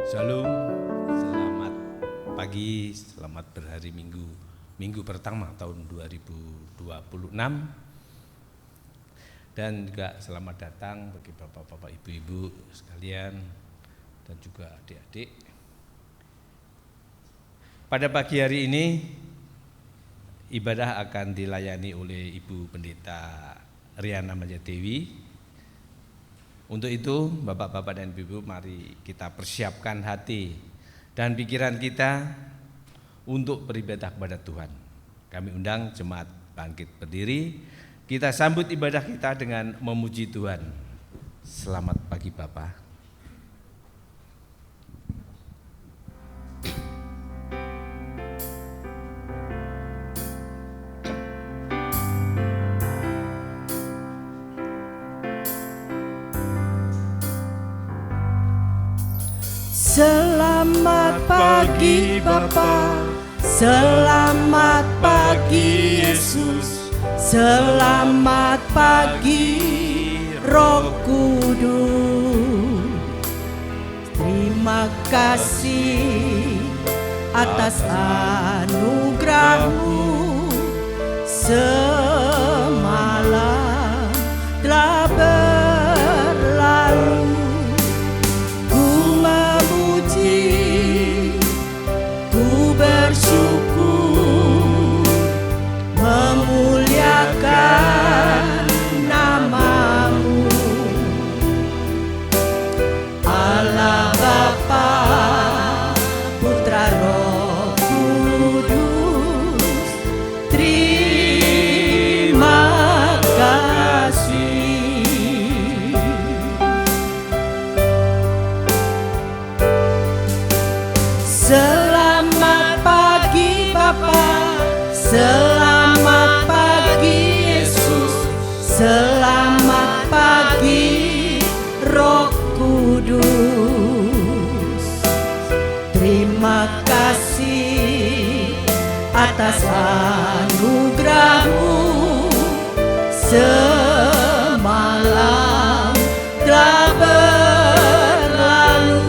Shalom, selamat pagi, selamat berhari Minggu, Minggu pertama tahun 2026. Dan juga selamat datang bagi bapak-bapak, ibu-ibu sekalian dan juga adik-adik. Pada pagi hari ini ibadah akan dilayani oleh Ibu Pendeta Riana Majadewi. Untuk itu bapak-bapak dan ibu-ibu, mari kita persiapkan hati dan pikiran kita untuk beribadah kepada Tuhan. Kami undang jemaat bangkit berdiri. Kita sambut ibadah kita dengan memuji Tuhan. Selamat pagi Bapak. Selamat pagi Bapa, selamat pagi Yesus, selamat pagi Roh Kudus. Terima kasih atas anugerah-Mu, semalam telah berlalu. Ku bersyukur, memuliakan nama-Mu, Allah Bapa, Putra Roh Kudus. Terima kasih. Selamat pagi Bapa, selamat pagi Yesus, selamat pagi Roh Kudus. Terima kasih atas anugerah-Mu, semalam telah berlalu.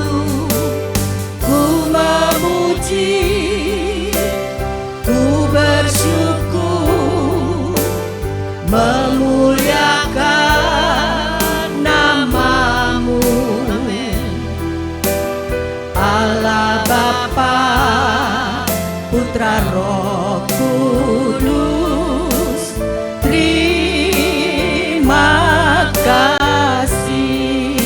Ku bersyukur, memuliakan nama-Mu, Allah Bapa, Putra Roh Kudus. Terima kasih.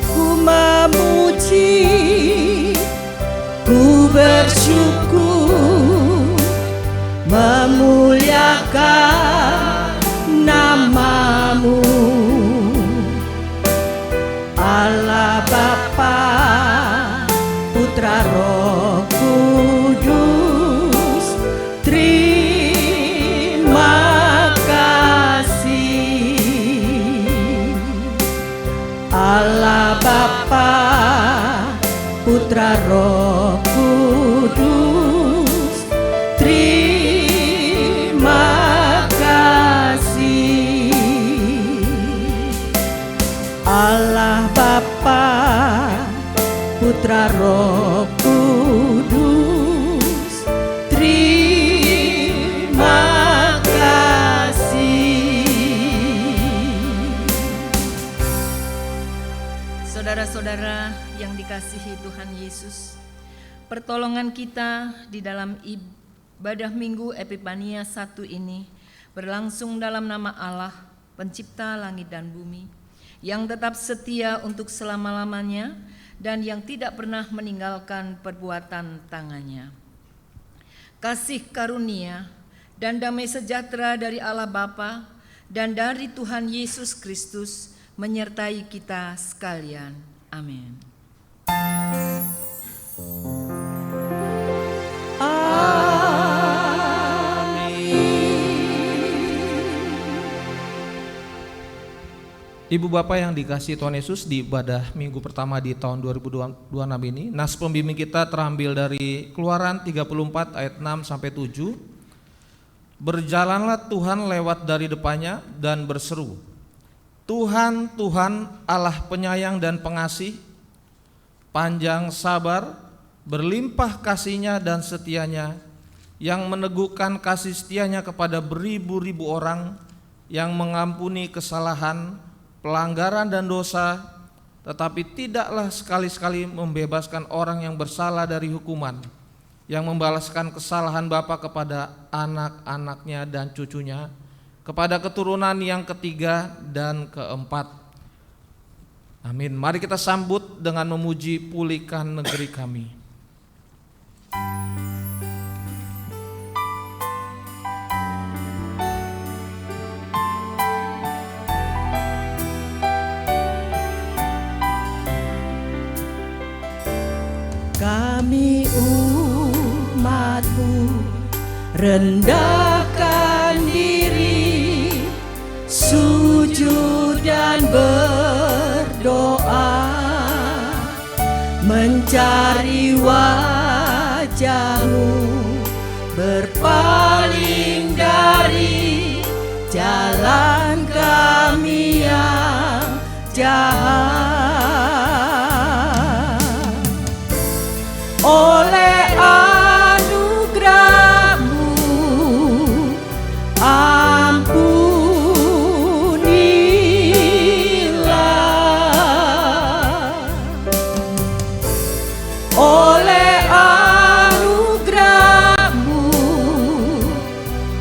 Ku memuji, ku bersyukur, memuliakan nama-Mu, Allah Bapa, Putra Roh Kudus. Terima kasih, Allah Bapa, Putra Roh Kudus. Terima kasih, Allah Bapa, Putra Roh Kudus. Terima kasih. Saudara-saudara yang dikasihi Tuhan Yesus, pertolongan kita di dalam ibadah Minggu Epifania 1 ini berlangsung dalam nama Allah, Pencipta langit dan bumi, yang tetap setia untuk selama-lamanya dan yang tidak pernah meninggalkan perbuatan tangannya. Kasih karunia dan damai sejahtera dari Allah Bapa dan dari Tuhan Yesus Kristus menyertai kita sekalian. Amin. Ibu Bapak yang dikasihi Tuhan Yesus, di ibadah minggu pertama di tahun 2026 ini, nas pembimbing kita terambil dari Keluaran 34 ayat 6 sampai 7. Berjalanlah Tuhan lewat dari depannya dan berseru, Tuhan, Tuhan Allah penyayang dan pengasih, panjang sabar, berlimpah kasih-Nya dan setia-Nya, yang meneguhkan kasih setia-Nya kepada beribu-ribu orang, yang mengampuni kesalahan, pelanggaran dan dosa, tetapi tidaklah sekali-sekali membebaskan orang yang bersalah dari hukuman, yang membalaskan kesalahan bapa kepada anak-anaknya dan cucunya, kepada keturunan yang ketiga dan keempat. Amin. Mari kita sambut dengan memuji pulihkan negeri kami. Kami umat-Mu rendahkan diri, sujud dan berdoa, mencari wajah-Mu, berpaling dari jalan kami yang jahat. Oleh anugerah-Mu ampunilah. Oleh anugerah-Mu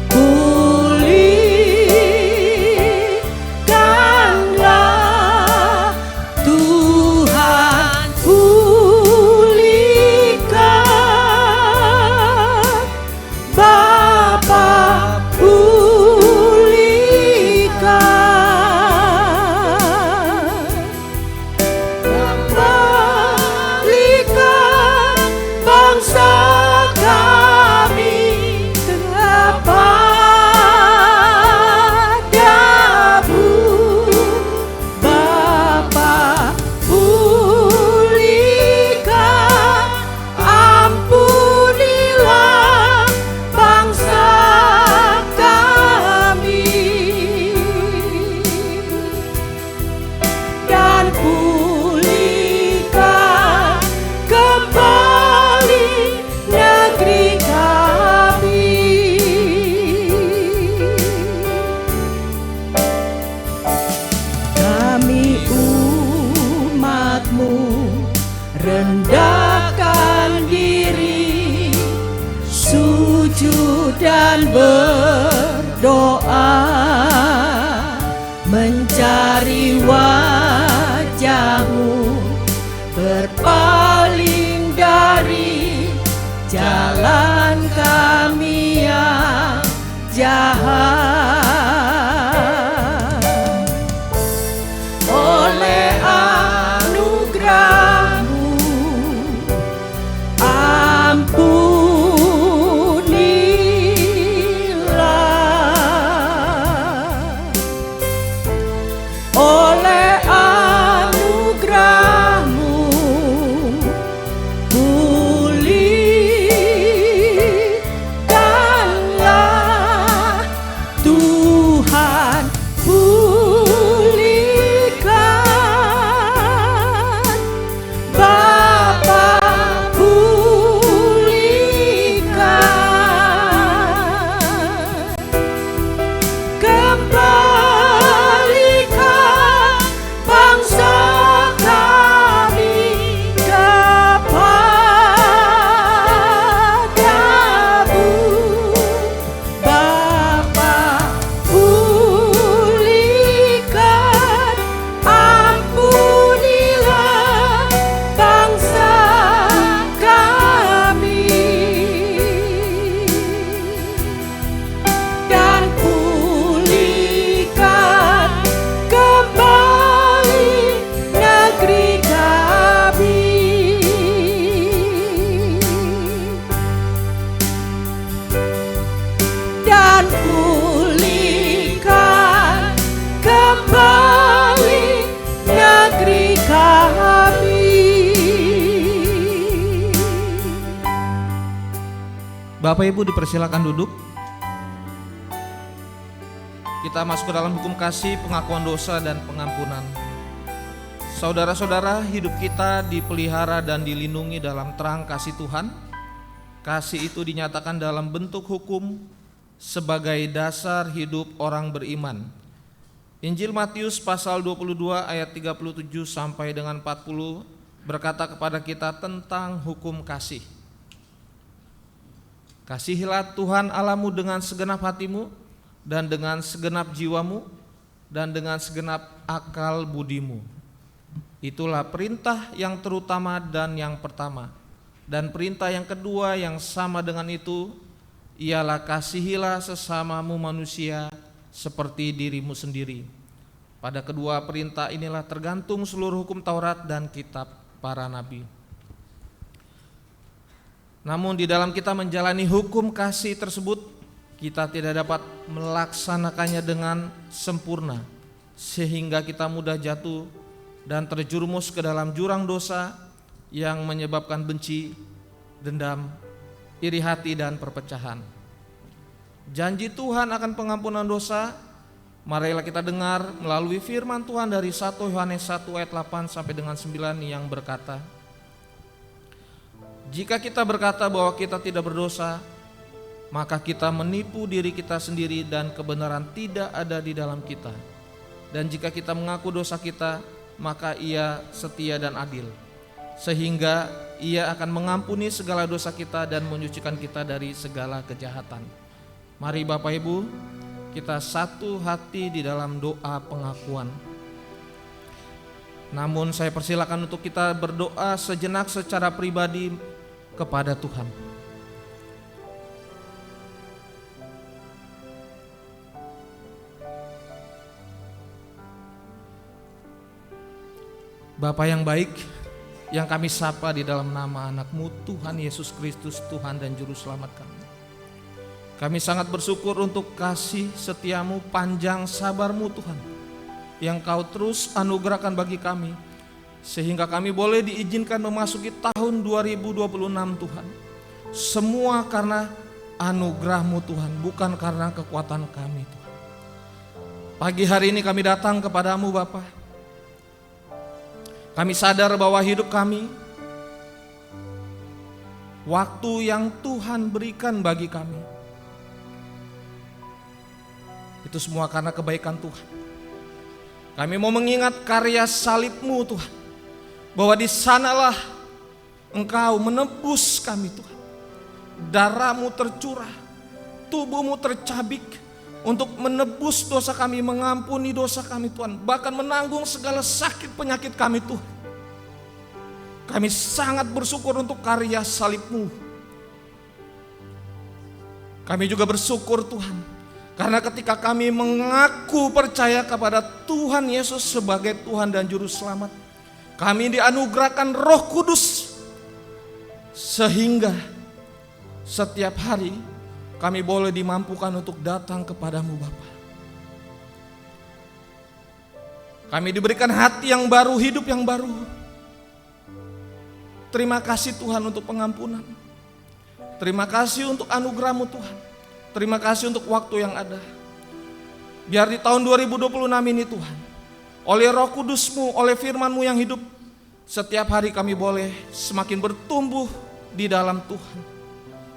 pulihkanlah, Tuhan pulihkan, Bapa pulihkan, kembalikan bangsa kami kepadamu, Bapa pulihkan, ampunilah bangsa kami, dan pulihkan kembali negeri kami. Kami umat-Mu rendahkan diri, sujud dan berdoa, mencari wajah-Mu, berpaling dari jalan kami yang jahat. Oleh anugerah-Mu ampunilah. Oleh anugerah-Mu pulihkanlah, Tuhan pulihkan, Bapa pulihkan, kembalikan bangsa kami kepadamu, Bapa pulihkan, ampunilah bangsa kami, dan pulihkan kembali negeri kami, dan pulihkan kembali negeri kami. Bapak Ibu dipersilakan duduk. Kita masuk ke dalam hukum kasih, pengakuan dosa, dan pengampunan. Saudara-saudara, hidup kita dipelihara dan dilindungi dalam terang kasih Tuhan. Kasih itu dinyatakan dalam bentuk hukum sebagai dasar hidup orang beriman. Injil Matius pasal 22 ayat 37 sampai dengan 40 berkata kepada kita tentang hukum kasih. Kasihilah Tuhan Allahmu dengan segenap hatimu dan dengan segenap jiwamu dan dengan segenap akal budimu. Itulah perintah yang terutama dan yang pertama. Dan perintah yang kedua yang sama dengan itu ialah kasihilah sesamamu manusia seperti dirimu sendiri. Pada kedua perintah inilah tergantung seluruh hukum Taurat dan kitab para nabi. Namun di dalam kita menjalani hukum kasih tersebut, kita tidak dapat melaksanakannya dengan sempurna, sehingga kita mudah jatuh dan terjerumus ke dalam jurang dosa yang menyebabkan benci, dendam, iri hati, dan perpecahan. Janji Tuhan akan pengampunan dosa, marilah kita dengar melalui firman Tuhan dari 1 Yohanes 1 ayat 8 sampai dengan 9 yang berkata, jika kita berkata bahwa kita tidak berdosa, maka kita menipu diri kita sendiri dan kebenaran tidak ada di dalam kita. Dan jika kita mengaku dosa kita, maka Ia setia dan adil, sehingga Ia akan mengampuni segala dosa kita dan menyucikan kita dari segala kejahatan. Mari Bapak Ibu, kita satu hati di dalam doa pengakuan. Namun saya persilakan untuk kita berdoa sejenak secara pribadi kepada Tuhan. Bapa yang baik, yang kami sapa di dalam nama anak-Mu Tuhan Yesus Kristus, Tuhan dan Juru Selamat kami. Kami sangat bersyukur untuk kasih setiamu, panjang sabarmu Tuhan, yang Kau terus anugerahkan bagi kami, sehingga kami boleh diizinkan memasuki tahun 2026 Tuhan. Semua karena anugerah-Mu Tuhan, bukan karena kekuatan kami Tuhan. Pagi hari ini kami datang kepadamu Bapa. Kami sadar bahwa hidup kami, waktu yang Tuhan berikan bagi kami, itu semua karena kebaikan Tuhan. Kami mau mengingat karya salib-Mu Tuhan, bahwa di sanalah Engkau menebus kami Tuhan. Darah-Mu tercurah, tubuh-Mu tercabik untuk menebus dosa kami, mengampuni dosa kami Tuhan, bahkan menanggung segala sakit penyakit kami Tuhan. Kami sangat bersyukur untuk karya salib-Mu. Kami juga bersyukur Tuhan, karena ketika kami mengaku percaya kepada Tuhan Yesus sebagai Tuhan dan Juru Selamat, kami dianugerahkan Roh Kudus, sehingga setiap hari kami boleh dimampukan untuk datang kepadamu Bapa. Kami diberikan hati yang baru, hidup yang baru. Terima kasih Tuhan untuk pengampunan. Terima kasih untuk anugerah-Mu Tuhan. Terima kasih untuk waktu yang ada. Biar di tahun 2026 ini Tuhan, oleh Roh Kudus-Mu, oleh firman-Mu yang hidup, setiap hari kami boleh semakin bertumbuh di dalam Tuhan.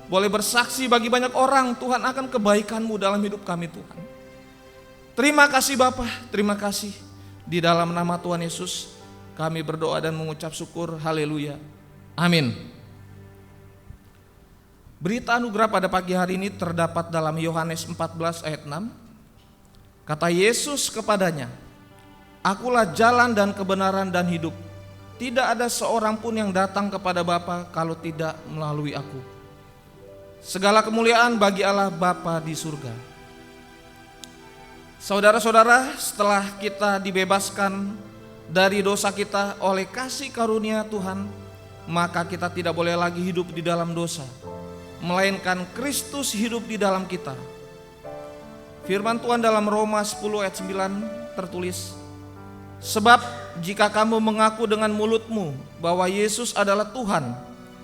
Boleh bersaksi bagi banyak orang Tuhan akan kebaikan-Mu dalam hidup kami Tuhan. Terima kasih Bapa, terima kasih. Di dalam nama Tuhan Yesus kami berdoa dan mengucap syukur. Haleluya. Amin. Berita anugerah pada pagi hari ini terdapat dalam Yohanes 14 ayat 6. Kata Yesus kepadanya, Akulah jalan dan kebenaran dan hidup. Tidak ada seorang pun yang datang kepada Bapa kalau tidak melalui aku. Segala kemuliaan bagi Allah Bapa di surga. Saudara-saudara, setelah kita dibebaskan dari dosa kita oleh kasih karunia Tuhan, maka kita tidak boleh lagi hidup di dalam dosa, melainkan Kristus hidup di dalam kita. Firman Tuhan dalam Roma 10 ayat 9 tertulis, sebab jika kamu mengaku dengan mulutmu bahwa Yesus adalah Tuhan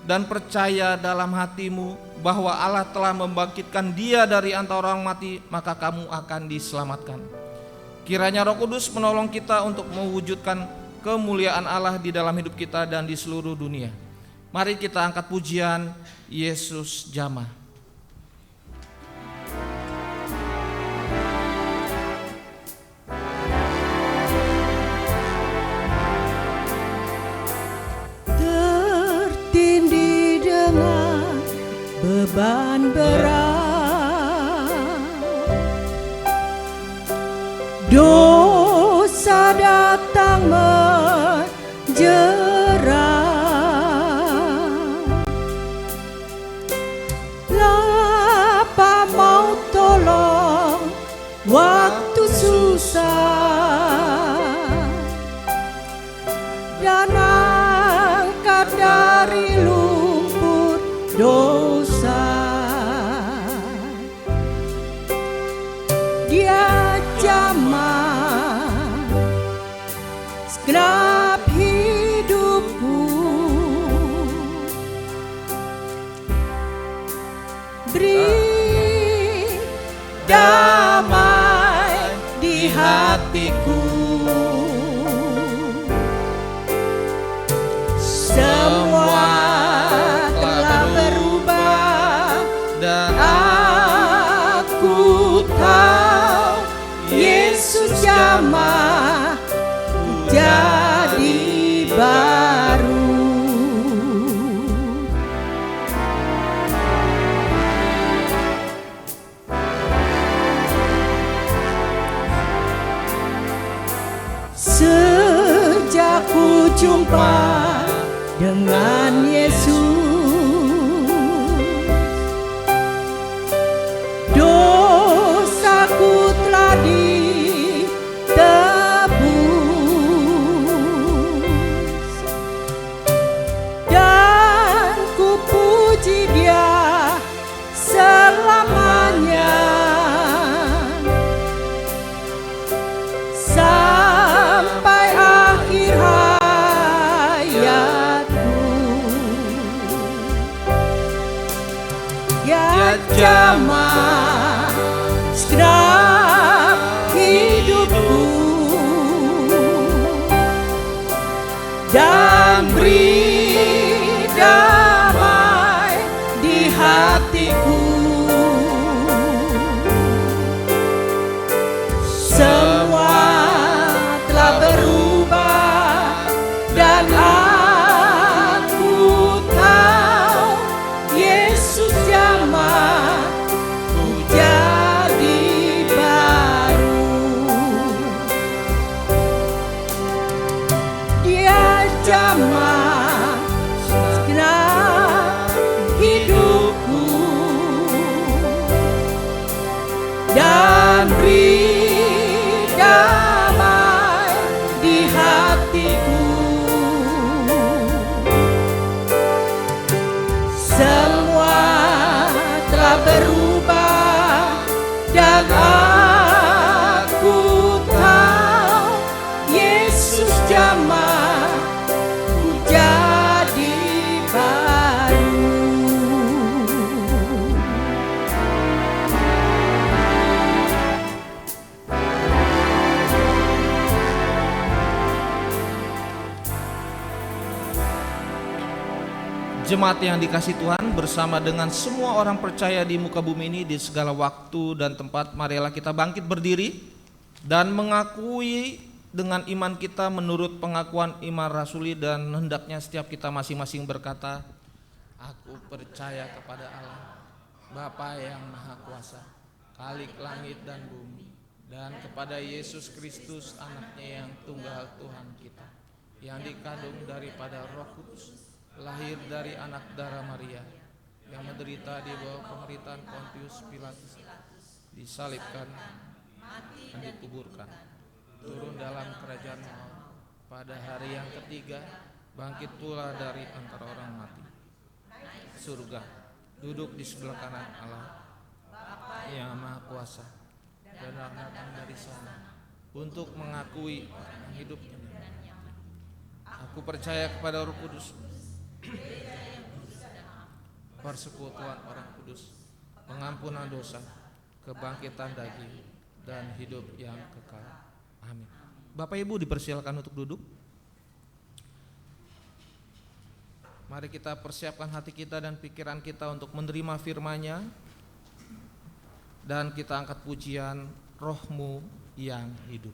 dan percaya dalam hatimu bahwa Allah telah membangkitkan Dia dari antara orang mati, maka kamu akan diselamatkan. Kiranya Roh Kudus menolong kita untuk mewujudkan kemuliaan Allah di dalam hidup kita dan di seluruh dunia. Mari kita angkat pujian Yesus Jamah. Tertindih dengan beban berat, dosa datang menjerat, Bapa mau tolong waktu susah, dan angkat dari lumpur dosa. Dia jamah segenap hidupku, beri damai di hatiku. Semua telah berubah Dan aku tahu Yesus jamah jadi baru. Sejak ku jumpa dengan Yesus, dosaku telah ditebus, dan ku puji Dia selamanya, sampai akhir hayatku. Ya jamah segenap hidupku, dan beri damai di hatiku. Semua telah berubah, dan aku tahu Yesus jamah ku jadi baru. Dia jamah segenap hidupku, dan beri damai di hatiku. Semua telah berubah, dan aku tahu Yesus jamah ku jadi baru. jemaat yang dikasihi Tuhan, bersama dengan semua orang percaya di muka bumi ini di segala waktu dan tempat, marilah kita bangkit berdiri dan mengakui dengan iman kita menurut pengakuan iman rasuli, dan hendaknya setiap kita masing-masing berkata, aku percaya kepada Allah, Bapa yang Maha Kuasa, Khalik langit dan bumi, dan kepada Yesus Kristus anaknya yang tunggal Tuhan kita, yang dikandung daripada Roh Kudus, lahir dari anak darah Maria, yang menderita di bawah pemerintahan Pontius Pilatus, disalibkan dan dikuburkan, turun dalam kerajaan maut, pada hari yang ketiga bangkit pula dari antara orang mati, surga, duduk di sebelah kanan Allah yang Maha Kuasa, dan datang dari sana untuk mengakui orang hidupnya. Aku percaya kepada Roh Kudus, persekutuan orang kudus, pengampunan dosa, kebangkitan daging, dan hidup yang kekal. Amin. Bapak Ibu dipersilakan untuk duduk. Mari kita persiapkan hati kita dan pikiran kita untuk menerima firman-Nya, dan kita angkat pujian Roh-Mu yang hidup.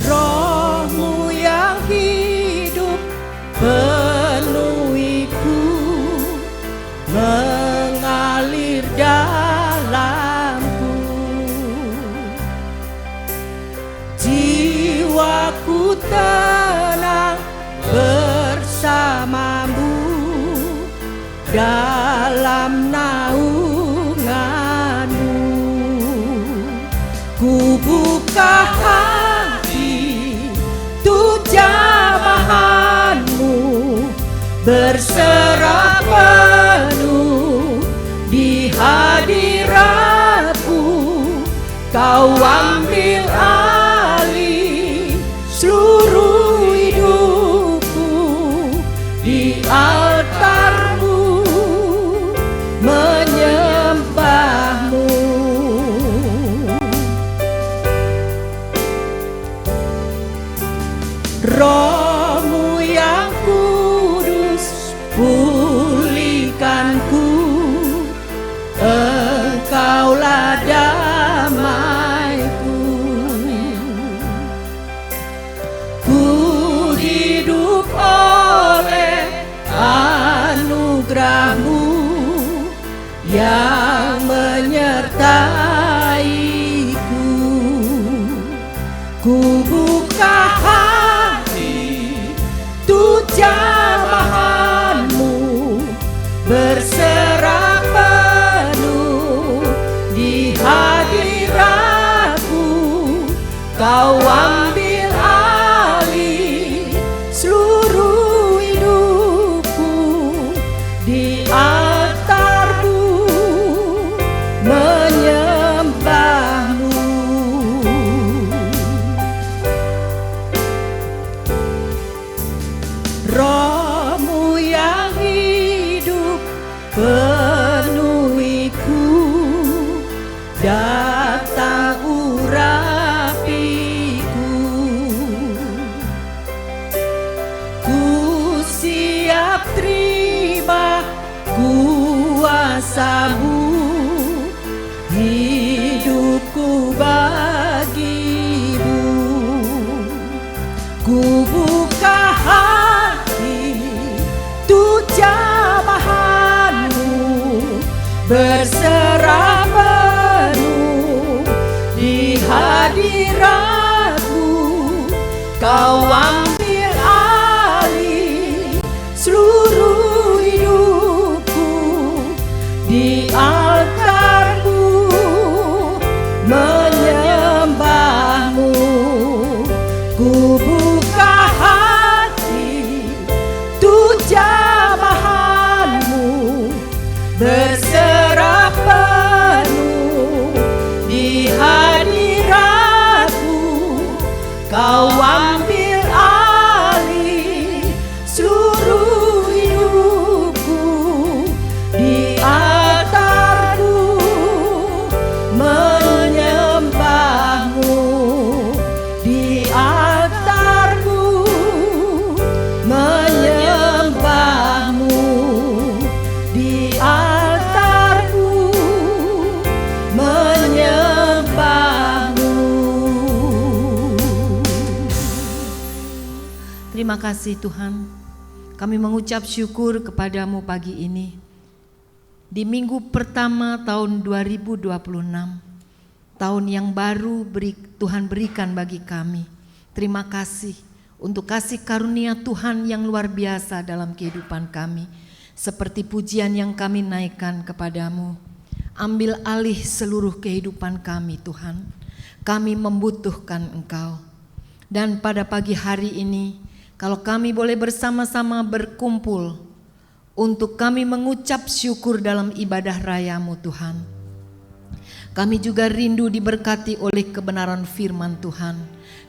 Roh-Mu yang hidup penuhiku, mengalir dalamku. Jiwaku tenang bersamamu dalam naunganmu. Ku buka hati untuk jamahanmu, berserah penuh di hadiratmu. Kau ambil alih seluruh hidupku, di altarmu menyembahmu. Roh-Mu yang kudus pulihkanku, Engkaulah damaiku. Ku hidup oleh anugerah-Mu yang menyertaiku. Ku buka hati untuk jamahanmu, berserah penuh di hadiratmu. Kau ambil alih seluruh hidupku, di altarmu menyembahmu. Roh-Mu yang hidup penuhiku, datang urapiku. Ku siap terima kuasa-Mu, hidupku bagi-Mu. Ku buka hati untuk jamahanmu, berserah penuh di hadiratmu. Kau ambil alih seluruh hidupku, di altarmu menyembahmu. Ku buka hati untuk jamahanmu, berserah penuh di hadiratmu. Kau ambil alih seluruh hidupku, di altarmu menyembahmu, di altarmu menyembahmu, di altarmu menyembahmu. Terima kasih Tuhan, kami mengucap syukur kepadamu pagi ini. Di minggu pertama tahun 2026, tahun yang baru Tuhan berikan bagi kami. Terima kasih untuk kasih karunia Tuhan yang luar biasa dalam kehidupan kami. Seperti pujian yang kami naikkan kepadamu, ambil alih seluruh kehidupan kami Tuhan. Kami membutuhkan Engkau. Dan pada pagi hari ini, kalau kami boleh bersama-sama berkumpul untuk kami mengucap syukur dalam ibadah rayamu Tuhan. Kami juga rindu diberkati oleh kebenaran firman Tuhan,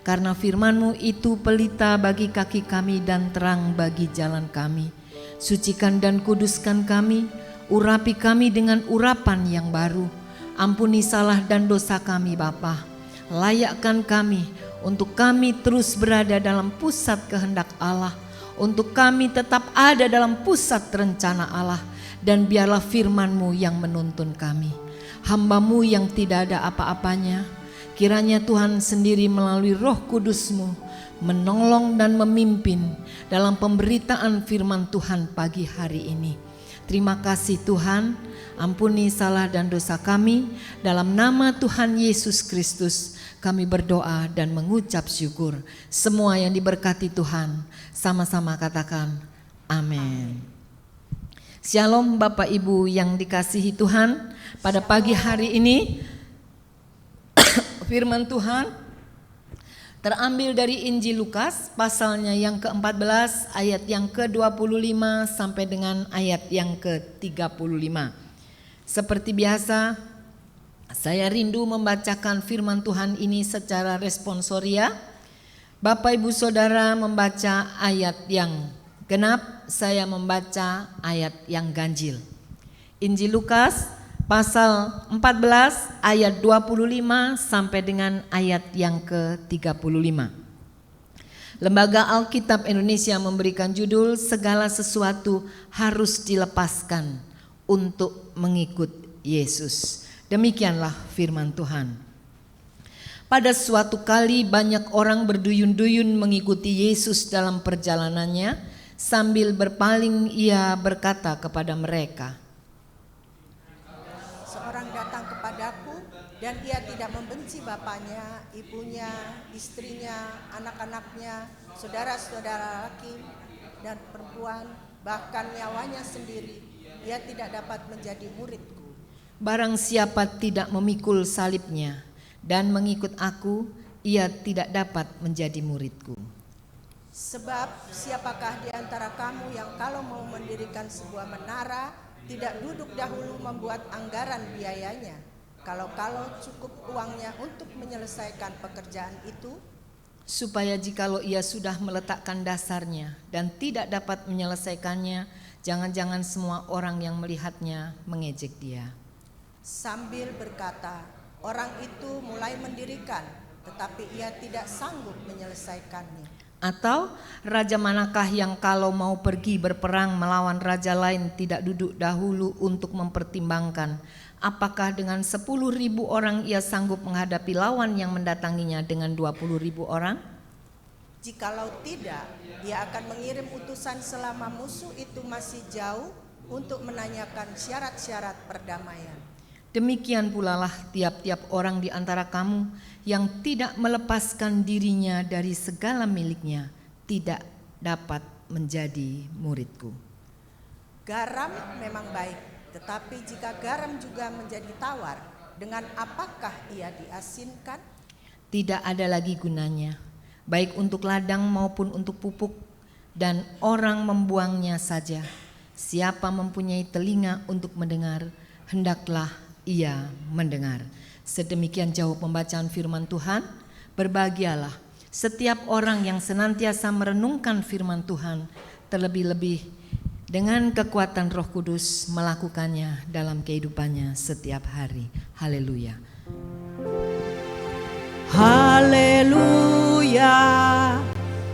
karena firman-Mu itu pelita bagi kaki kami dan terang bagi jalan kami. Sucikan dan kuduskan kami, urapi kami dengan urapan yang baru. Ampuni salah dan dosa kami Bapa. Layakkan kami untuk kami terus berada dalam pusat kehendak Allah, untuk kami tetap ada dalam pusat rencana Allah, dan biarlah firman-Mu yang menuntun kami. Hamba-Mu yang tidak ada apa-apanya, kiranya Tuhan sendiri melalui Roh Kudus-Mu menolong dan memimpin dalam pemberitaan firman Tuhan pagi hari ini. Terima kasih Tuhan, ampuni salah dan dosa kami. Dalam nama Tuhan Yesus Kristus kami berdoa dan mengucap syukur. Semua yang diberkati Tuhan sama-sama katakan amin. Shalom Bapak Ibu yang dikasihi Tuhan. Pada pagi hari ini firman Tuhan terambil dari Injil Lukas pasalnya yang ke-14 ayat yang ke-25 sampai dengan ayat yang ke-35. Seperti biasa, saya rindu membacakan firman Tuhan ini secara responsoria. Bapak Ibu Saudara membaca ayat yang genap, saya membaca ayat yang ganjil. Injil Lukas pasal 14 ayat 25 sampai dengan ayat yang ke-35. Lembaga Alkitab Indonesia memberikan judul segala sesuatu harus dilepaskan untuk mengikut Yesus. Demikianlah firman Tuhan. Pada suatu kali banyak orang berduyun-duyun mengikuti Yesus dalam perjalanannya, sambil berpaling ia berkata kepada mereka, "Seorang datang kepadaku dan ia tidak membenci bapaknya, ibunya, istrinya, anak-anaknya, saudara-saudara laki dan perempuan, bahkan nyawanya sendiri, ia tidak dapat menjadi muridku. Barang siapa tidak memikul salibnya dan mengikut aku, ia tidak dapat menjadi muridku. Sebab siapakah di antara kamu yang kalau mau mendirikan sebuah menara, tidak duduk dahulu membuat anggaran biayanya? Kalau cukup uangnya untuk menyelesaikan pekerjaan itu, Supaya jikalau ia sudah meletakkan dasarnya dan tidak dapat menyelesaikannya, jangan-jangan semua orang yang melihatnya mengejek dia." sambil berkata, "Orang itu mulai mendirikan, tetapi ia tidak sanggup menyelesaikannya." Atau raja manakah yang kalau mau pergi berperang melawan raja lain tidak duduk dahulu untuk mempertimbangkan apakah dengan 10.000 orang ia sanggup menghadapi lawan yang mendatanginya dengan 20.000 orang? Jikalau tidak, ia akan mengirim utusan selama musuh itu masih jauh untuk menanyakan syarat-syarat perdamaian. Demikian pula lah tiap-tiap orang di antara kamu yang tidak melepaskan dirinya dari segala miliknya tidak dapat menjadi muridku. Garam memang baik, tetapi jika garam juga menjadi tawar, dengan apakah ia diasinkan? Tidak ada lagi gunanya, baik untuk ladang maupun untuk pupuk, dan orang membuangnya saja. Siapa mempunyai telinga untuk mendengar, hendaklah ia mendengar. Sedemikian jauh pembacaan firman Tuhan. Berbahagialah setiap orang yang senantiasa merenungkan firman Tuhan, terlebih-lebih dengan kekuatan Roh Kudus melakukannya dalam kehidupannya setiap hari. Haleluya. Haleluya,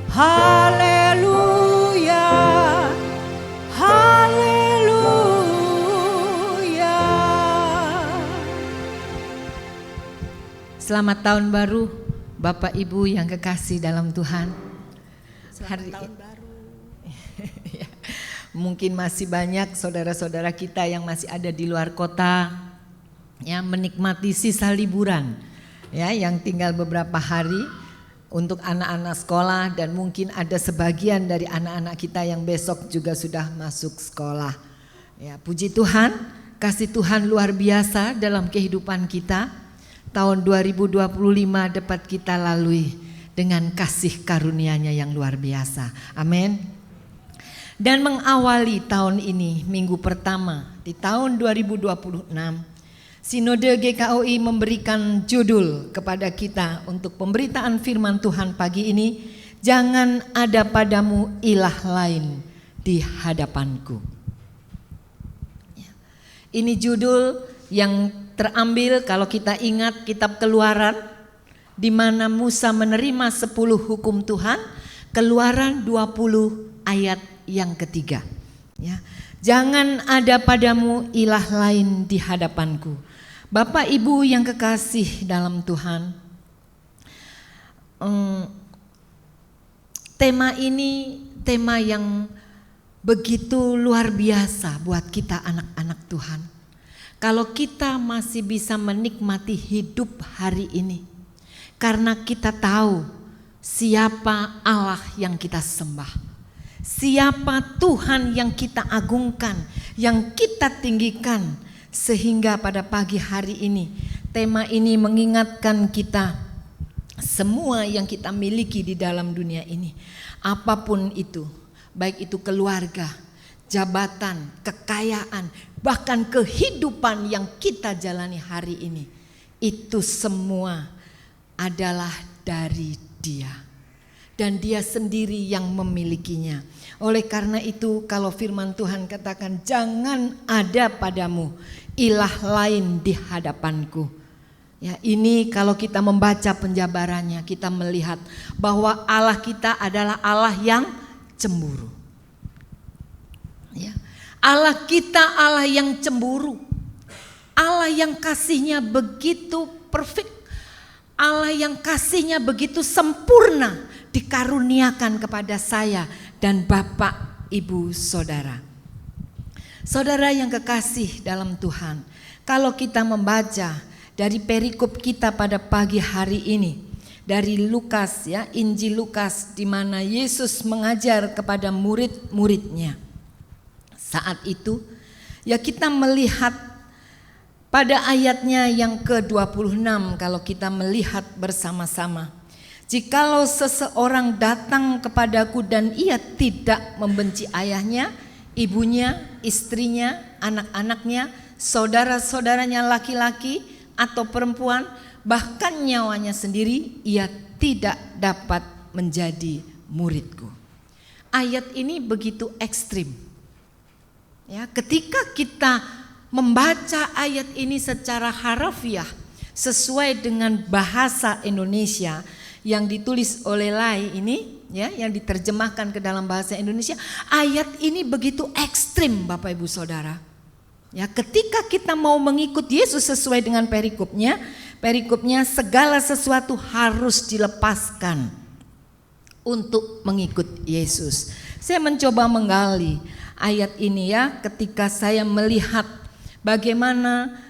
haleluya, haleluya. Selamat tahun baru Bapak Ibu yang kekasih dalam Tuhan. Selamat tahun baru. Ya, mungkin masih banyak saudara-saudara kita yang masih ada di luar kota ya, menikmati sisa liburan ya, yang tinggal beberapa hari untuk anak-anak sekolah, dan mungkin ada sebagian dari anak-anak kita yang besok juga sudah masuk sekolah. Ya, puji Tuhan, kasih Tuhan luar biasa dalam kehidupan kita. Tahun 2025 dapat kita lalui dengan kasih karunia-Nya yang luar biasa. Amin. Dan mengawali tahun ini, minggu pertama di tahun 2026, Sinode GKOI memberikan judul kepada kita untuk pemberitaan firman Tuhan pagi ini, jangan ada padamu ilah lain di hadapanku. Ini judul yang terambil kalau kita ingat kitab Keluaran, di mana Musa menerima 10 hukum Tuhan, Keluaran 20 ayat yang ketiga. Ya, jangan ada padamu ilah lain di hadapanku. Bapak Ibu yang kekasih dalam Tuhan, tema ini tema yang begitu luar biasa buat kita anak-anak Tuhan. Kalau kita masih bisa menikmati hidup hari ini, karena kita tahu siapa Allah yang kita sembah, siapa Tuhan yang kita agungkan, yang kita tinggikan, sehingga pada pagi hari ini tema ini mengingatkan kita semua yang kita miliki di dalam dunia ini, apapun itu, baik itu keluarga, jabatan, kekayaan, bahkan kehidupan yang kita jalani hari ini, itu semua adalah dari Dia, dan Dia sendiri yang memilikinya. Oleh karena itu, kalau firman Tuhan katakan jangan ada padamu ilah lain di hadapanku. Ya, ini kalau kita membaca penjabarannya, kita melihat bahwa Allah kita adalah Allah yang cemburu. Ya, Allah kita Allah yang cemburu, Allah yang kasihnya begitu perfect, Allah yang kasihnya begitu sempurna dikaruniakan kepada saya dan Bapak, Ibu, Saudara. Saudara yang kekasih dalam Tuhan, kalau kita membaca dari perikop kita pada pagi hari ini, dari Lukas, ya, Injil Lukas, di mana Yesus mengajar kepada murid-muridnya. Saat itu, ya, kita melihat pada ayatnya yang ke-26, kalau kita melihat bersama-sama, jikalau seseorang datang kepadaku dan ia tidak membenci ayahnya, ibunya, istrinya, anak-anaknya, saudara-saudaranya laki-laki atau perempuan, bahkan nyawanya sendiri, ia tidak dapat menjadi muridku. Ayat ini begitu ekstrim. Ya, ketika kita membaca ayat ini secara harafiah sesuai dengan bahasa Indonesia yang ditulis oleh Lai ini, ya, yang diterjemahkan ke dalam bahasa Indonesia, ayat ini begitu ekstrim, Bapak Ibu Saudara. Ya, ketika kita mau mengikut Yesus sesuai dengan perikopnya segala sesuatu harus dilepaskan untuk mengikut Yesus. Saya mencoba menggali ayat ini, ya, ketika saya melihat bagaimana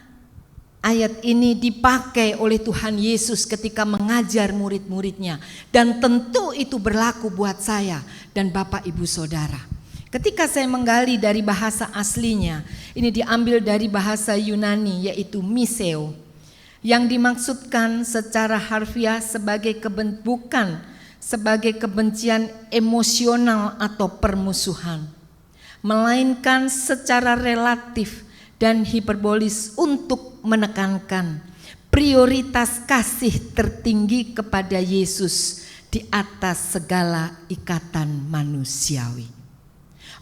ayat ini dipakai oleh Tuhan Yesus ketika mengajar murid-muridnya, dan tentu itu berlaku buat saya dan Bapak Ibu Saudara. Ketika saya menggali dari bahasa aslinya, ini diambil dari bahasa Yunani, yaitu miseo, yang dimaksudkan secara harfiah sebagai bukan sebagai kebencian emosional atau permusuhan, melainkan secara relatif dan hiperbolis untuk menekankan prioritas kasih tertinggi kepada Yesus di atas segala ikatan manusiawi.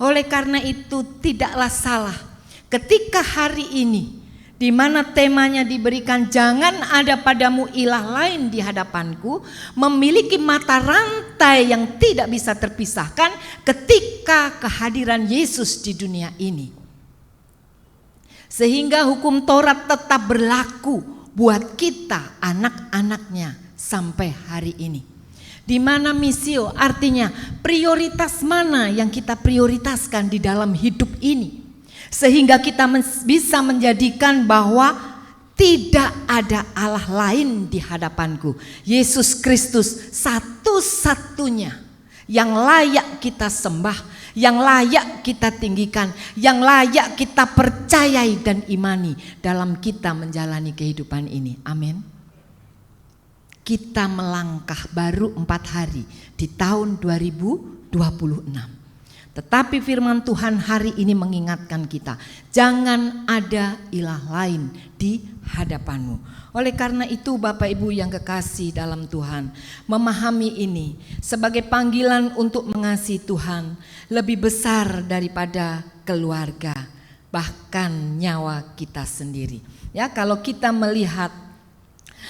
Oleh karena itu tidaklah salah ketika hari ini, di mana temanya diberikan jangan ada padamu ilah lain di hadapanku, memiliki mata rantai yang tidak bisa terpisahkan ketika kehadiran Yesus di dunia ini. Sehingga hukum Taurat tetap berlaku buat kita anak-anaknya sampai hari ini. Di mana misio artinya prioritas mana yang kita prioritaskan di dalam hidup ini, sehingga kita bisa menjadikan bahwa tidak ada Allah lain di hadapanku. Yesus Kristus satu-satunya yang layak kita sembah, yang layak kita tinggikan, yang layak kita percayai dan imani dalam kita menjalani kehidupan ini. Amin. Kita melangkah baru 4 hari di tahun 2026. Tetapi firman Tuhan hari ini mengingatkan kita, jangan ada ilah lain di hadapanmu. Oleh karena itu Bapak Ibu yang kekasih dalam Tuhan, memahami ini sebagai panggilan untuk mengasihi Tuhan lebih besar daripada keluarga, bahkan nyawa kita sendiri. Ya, kalau kita melihat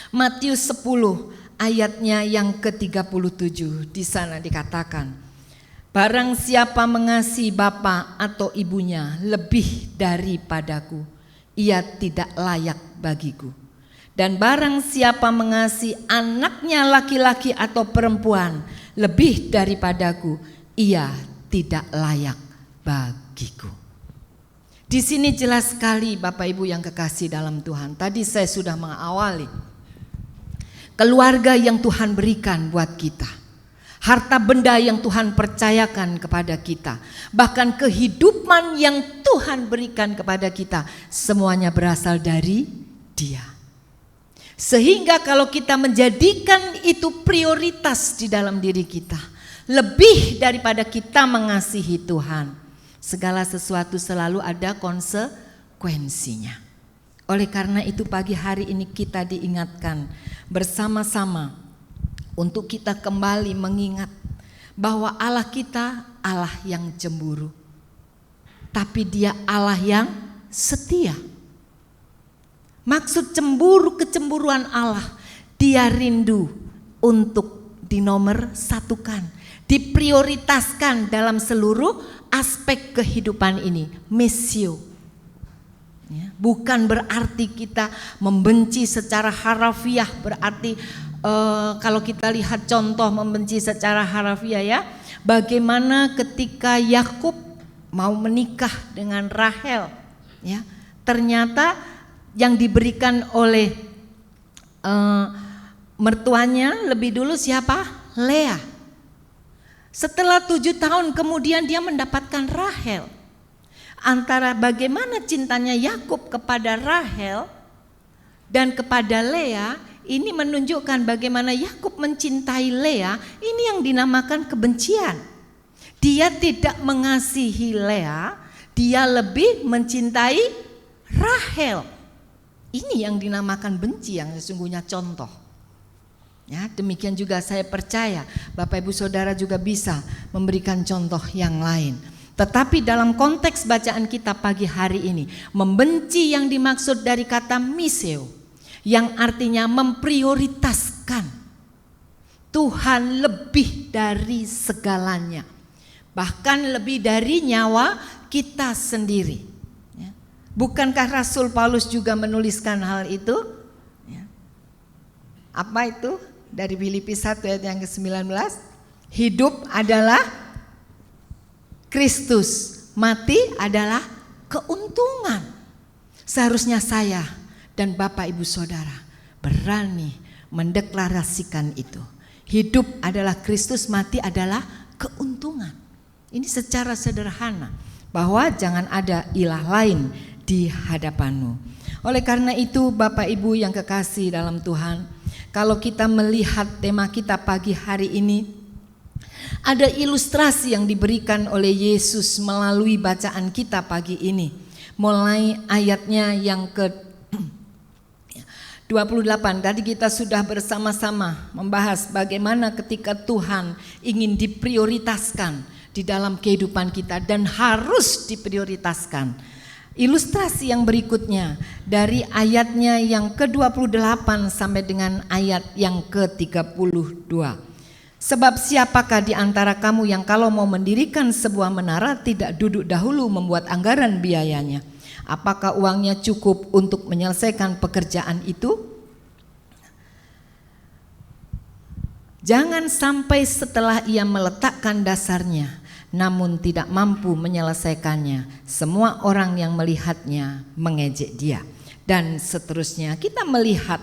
Matius 10 ayatnya yang ke-37, di sana dikatakan, barang siapa mengasihi bapa atau ibunya lebih daripadaku, ia tidak layak bagiku. Dan barang siapa mengasihi anaknya laki-laki atau perempuan lebih daripadaku, ia tidak layak bagiku. Di sini jelas sekali Bapak Ibu yang kekasih dalam Tuhan. Tadi saya sudah mengawali keluarga yang Tuhan berikan buat kita. Harta benda yang Tuhan percayakan kepada kita, bahkan kehidupan yang Tuhan berikan kepada kita, semuanya berasal dari Dia. Sehingga kalau kita menjadikan itu prioritas di dalam diri kita, lebih daripada kita mengasihi Tuhan, segala sesuatu selalu ada konsekuensinya. Oleh karena itu pagi hari ini kita diingatkan bersama-sama untuk kita kembali mengingat bahwa Allah kita Allah yang cemburu, tapi Dia Allah yang setia. Maksud kecemburuan Allah, Dia rindu untuk dinomor satukan, diprioritaskan dalam seluruh aspek kehidupan ini. Missio. Ya, bukan berarti kita membenci secara harafiah, berarti kalau kita lihat contoh membenci secara harafiah ya, bagaimana ketika Yakub mau menikah dengan Rahel, ya, ternyata yang diberikan oleh mertuanya lebih dulu siapa? Lea. Setelah 7 tahun kemudian dia mendapatkan Rahel. Antara bagaimana cintanya Yakub kepada Rahel dan kepada Lea, ini menunjukkan bagaimana Yakub mencintai Lea, ini yang dinamakan kebencian. Dia tidak mengasihi Lea, dia lebih mencintai Rahel. Ini yang dinamakan benci yang sesungguhnya contoh. Ya, demikian juga saya percaya Bapak Ibu Saudara juga bisa memberikan contoh yang lain. Tetapi dalam konteks bacaan kita pagi hari ini, membenci yang dimaksud dari kata miseo, yang artinya memprioritaskan Tuhan lebih dari segalanya, bahkan lebih dari nyawa kita sendiri. Ya. Bukankah Rasul Paulus juga menuliskan hal itu? Ya. Apa itu? Dari Filipi 1 ayat yang ke-19, hidup adalah Kristus, mati adalah keuntungan. Seharusnya saya dan Bapak Ibu Saudara berani mendeklarasikan itu. Hidup adalah Kristus, mati adalah keuntungan. Ini secara sederhana, bahwa jangan ada ilah lain di hadapanmu. Oleh karena itu Bapak Ibu yang kekasih dalam Tuhan, kalau kita melihat tema kita pagi hari ini, ada ilustrasi yang diberikan oleh Yesus melalui bacaan kita pagi ini. Mulai ayatnya yang ke-28, tadi kita sudah bersama-sama membahas bagaimana ketika Tuhan ingin diprioritaskan di dalam kehidupan kita dan harus diprioritaskan. Ilustrasi yang berikutnya dari ayatnya yang ke-28 sampai dengan ayat yang ke-32. Sebab siapakah di antara kamu yang kalau mau mendirikan sebuah menara tidak duduk dahulu membuat anggaran biayanya? Apakah uangnya cukup untuk menyelesaikan pekerjaan itu? Jangan sampai setelah ia meletakkan dasarnya namun tidak mampu menyelesaikannya, semua orang yang melihatnya mengejek dia. Dan seterusnya kita melihat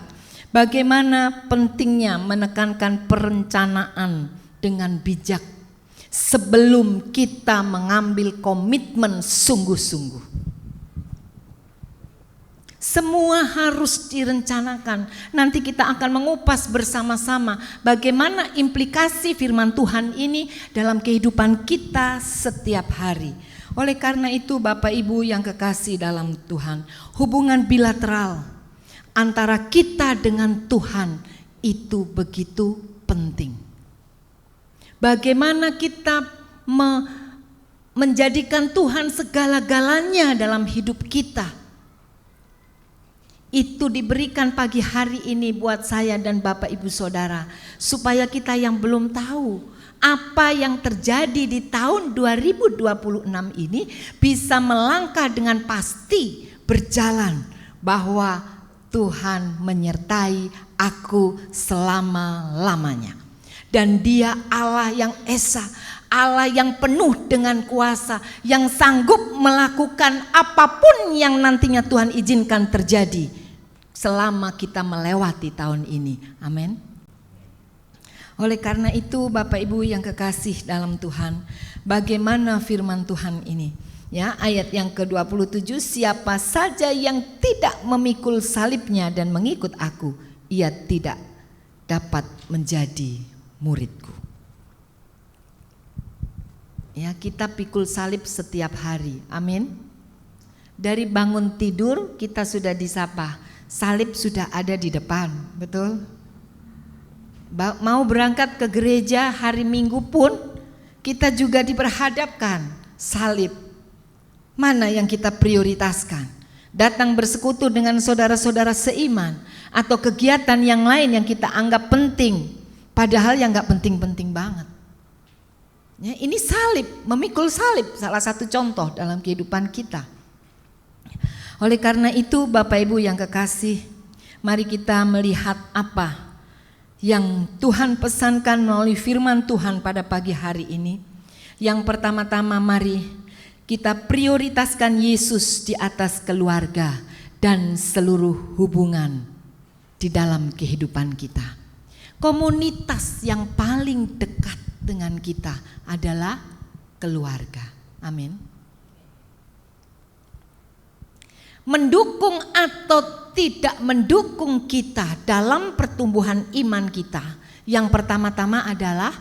bagaimana pentingnya menekankan perencanaan dengan bijak sebelum kita mengambil komitmen sungguh-sungguh. Semua harus direncanakan. Nanti kita akan mengupas bersama-sama bagaimana implikasi firman Tuhan ini dalam kehidupan kita setiap hari. Oleh karena itu Bapak Ibu yang kekasih dalam Tuhan, hubungan bilateral antara kita dengan Tuhan itu begitu penting. Bagaimana kita menjadikan Tuhan segala-galanya dalam hidup kita. Itu diberikan pagi hari ini buat saya dan Bapak Ibu Saudara, supaya kita yang belum tahu apa yang terjadi di tahun 2026 ini bisa melangkah dengan pasti berjalan bahwa Tuhan menyertai aku selama-lamanya. Dan Dia Allah yang esa, Allah yang penuh dengan kuasa, yang sanggup melakukan apapun yang nantinya Tuhan izinkan terjadi selama kita melewati tahun ini. Amin. Oleh karena itu Bapak Ibu yang kekasih dalam Tuhan, bagaimana firman Tuhan ini? Ya, ayat yang ke-27, siapa saja yang tidak memikul salibnya dan mengikut aku, ia tidak dapat menjadi muridku. Ya, kita pikul salib setiap hari. Amin. Dari bangun tidur kita sudah disapa, salib sudah ada di depan, betul? Mau berangkat ke gereja hari Minggu pun kita juga diperhadapkan salib. Mana yang kita prioritaskan? Datang bersekutu dengan saudara-saudara seiman atau kegiatan yang lain yang kita anggap penting, padahal yang gak penting-penting banget. Ya, ini salib, memikul salib salah satu contoh dalam kehidupan kita. Oleh karena itu Bapak Ibu yang kekasih, mari kita melihat apa yang Tuhan pesankan melalui firman Tuhan pada pagi hari ini. Yang pertama-tama mari kita prioritaskan Yesus di atas keluarga dan seluruh hubungan di dalam kehidupan kita. Komunitas yang paling dekat dengan kita adalah keluarga. Amin. Mendukung atau tidak mendukung kita dalam pertumbuhan iman kita, yang pertama-tama adalah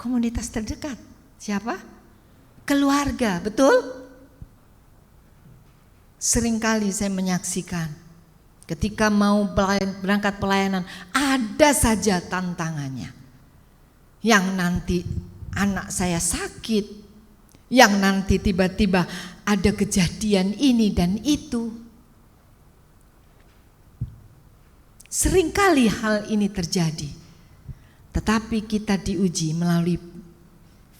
komunitas terdekat. Siapa? Keluarga, betul? Seringkali saya menyaksikan ketika mau berangkat pelayanan, ada saja tantangannya. Yang nanti anak saya sakit, yang nanti tiba-tiba ada kejadian ini dan itu. Seringkali hal ini terjadi, tetapi kita diuji melalui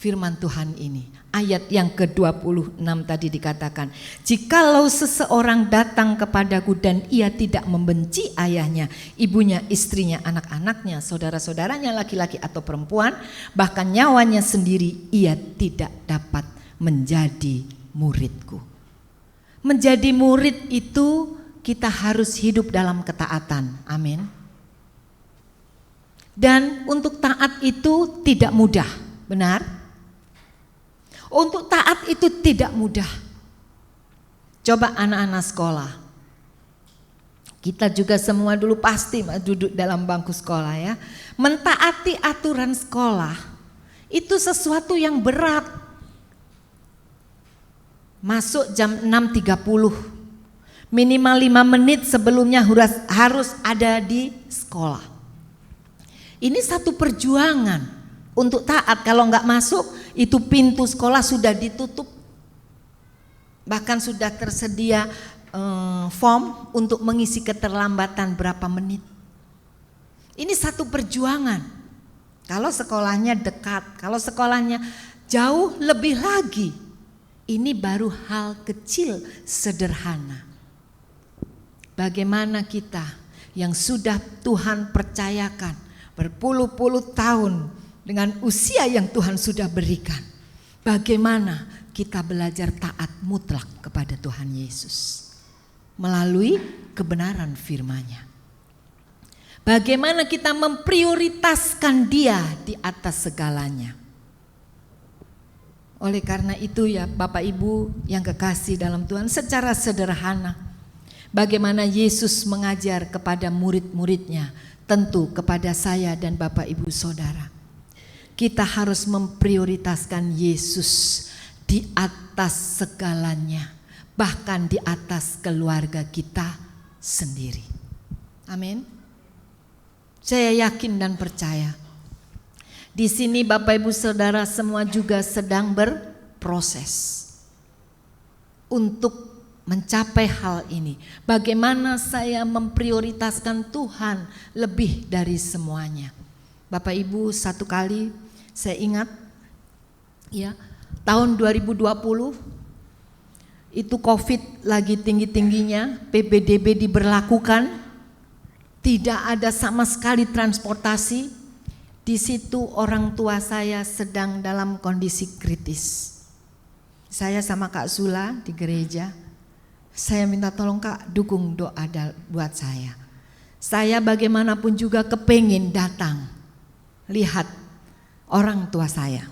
firman Tuhan ini. Ayat yang ke-26 tadi dikatakan, jikalau seseorang datang kepadaku dan ia tidak membenci ayahnya, ibunya, istrinya, anak-anaknya, saudara-saudaranya laki-laki atau perempuan, bahkan nyawanya sendiri, ia tidak dapat menjadi muridku. Menjadi murid itu kita harus hidup dalam ketaatan. Amin. Dan untuk taat itu tidak mudah, benar? Untuk taat itu tidak mudah. Coba anak-anak sekolah. Kita juga semua dulu pasti duduk dalam bangku sekolah ya. Mentaati aturan sekolah itu sesuatu yang berat. Masuk jam 6.30, minimal 5 menit sebelumnya harus ada di sekolah. Ini satu perjuangan untuk taat. Kalau nggak masuk, itu pintu sekolah sudah ditutup. Bahkan sudah tersedia form untuk mengisi keterlambatan berapa menit. Ini satu perjuangan. Kalau sekolahnya dekat, kalau sekolahnya jauh lebih lagi. Ini baru hal kecil sederhana. Bagaimana kita yang sudah Tuhan percayakan berpuluh-puluh tahun dengan usia yang Tuhan sudah berikan. Bagaimana kita belajar taat mutlak kepada Tuhan Yesus melalui kebenaran firman-Nya. Bagaimana kita memprioritaskan Dia di atas segalanya. Oleh karena itu ya Bapak Ibu yang kekasih dalam Tuhan, secara sederhana bagaimana Yesus mengajar kepada murid-muridnya, tentu kepada saya dan Bapak Ibu Saudara. Kita harus memprioritaskan Yesus di atas segalanya, bahkan di atas keluarga kita sendiri. Amin. Saya yakin dan percaya di sini Bapak Ibu Saudara semua juga sedang berproses untuk mencapai hal ini. Bagaimana saya memprioritaskan Tuhan lebih dari semuanya. Bapak Ibu, satu kali saya ingat ya, tahun 2020 itu Covid lagi tinggi-tingginya, PPDB diberlakukan, tidak ada sama sekali transportasi. Di situ orang tua saya sedang dalam kondisi kritis. Saya sama Kak Sula di gereja, saya minta tolong Kak dukung doa buat saya. Saya bagaimanapun juga kepengin datang lihat orang tua saya.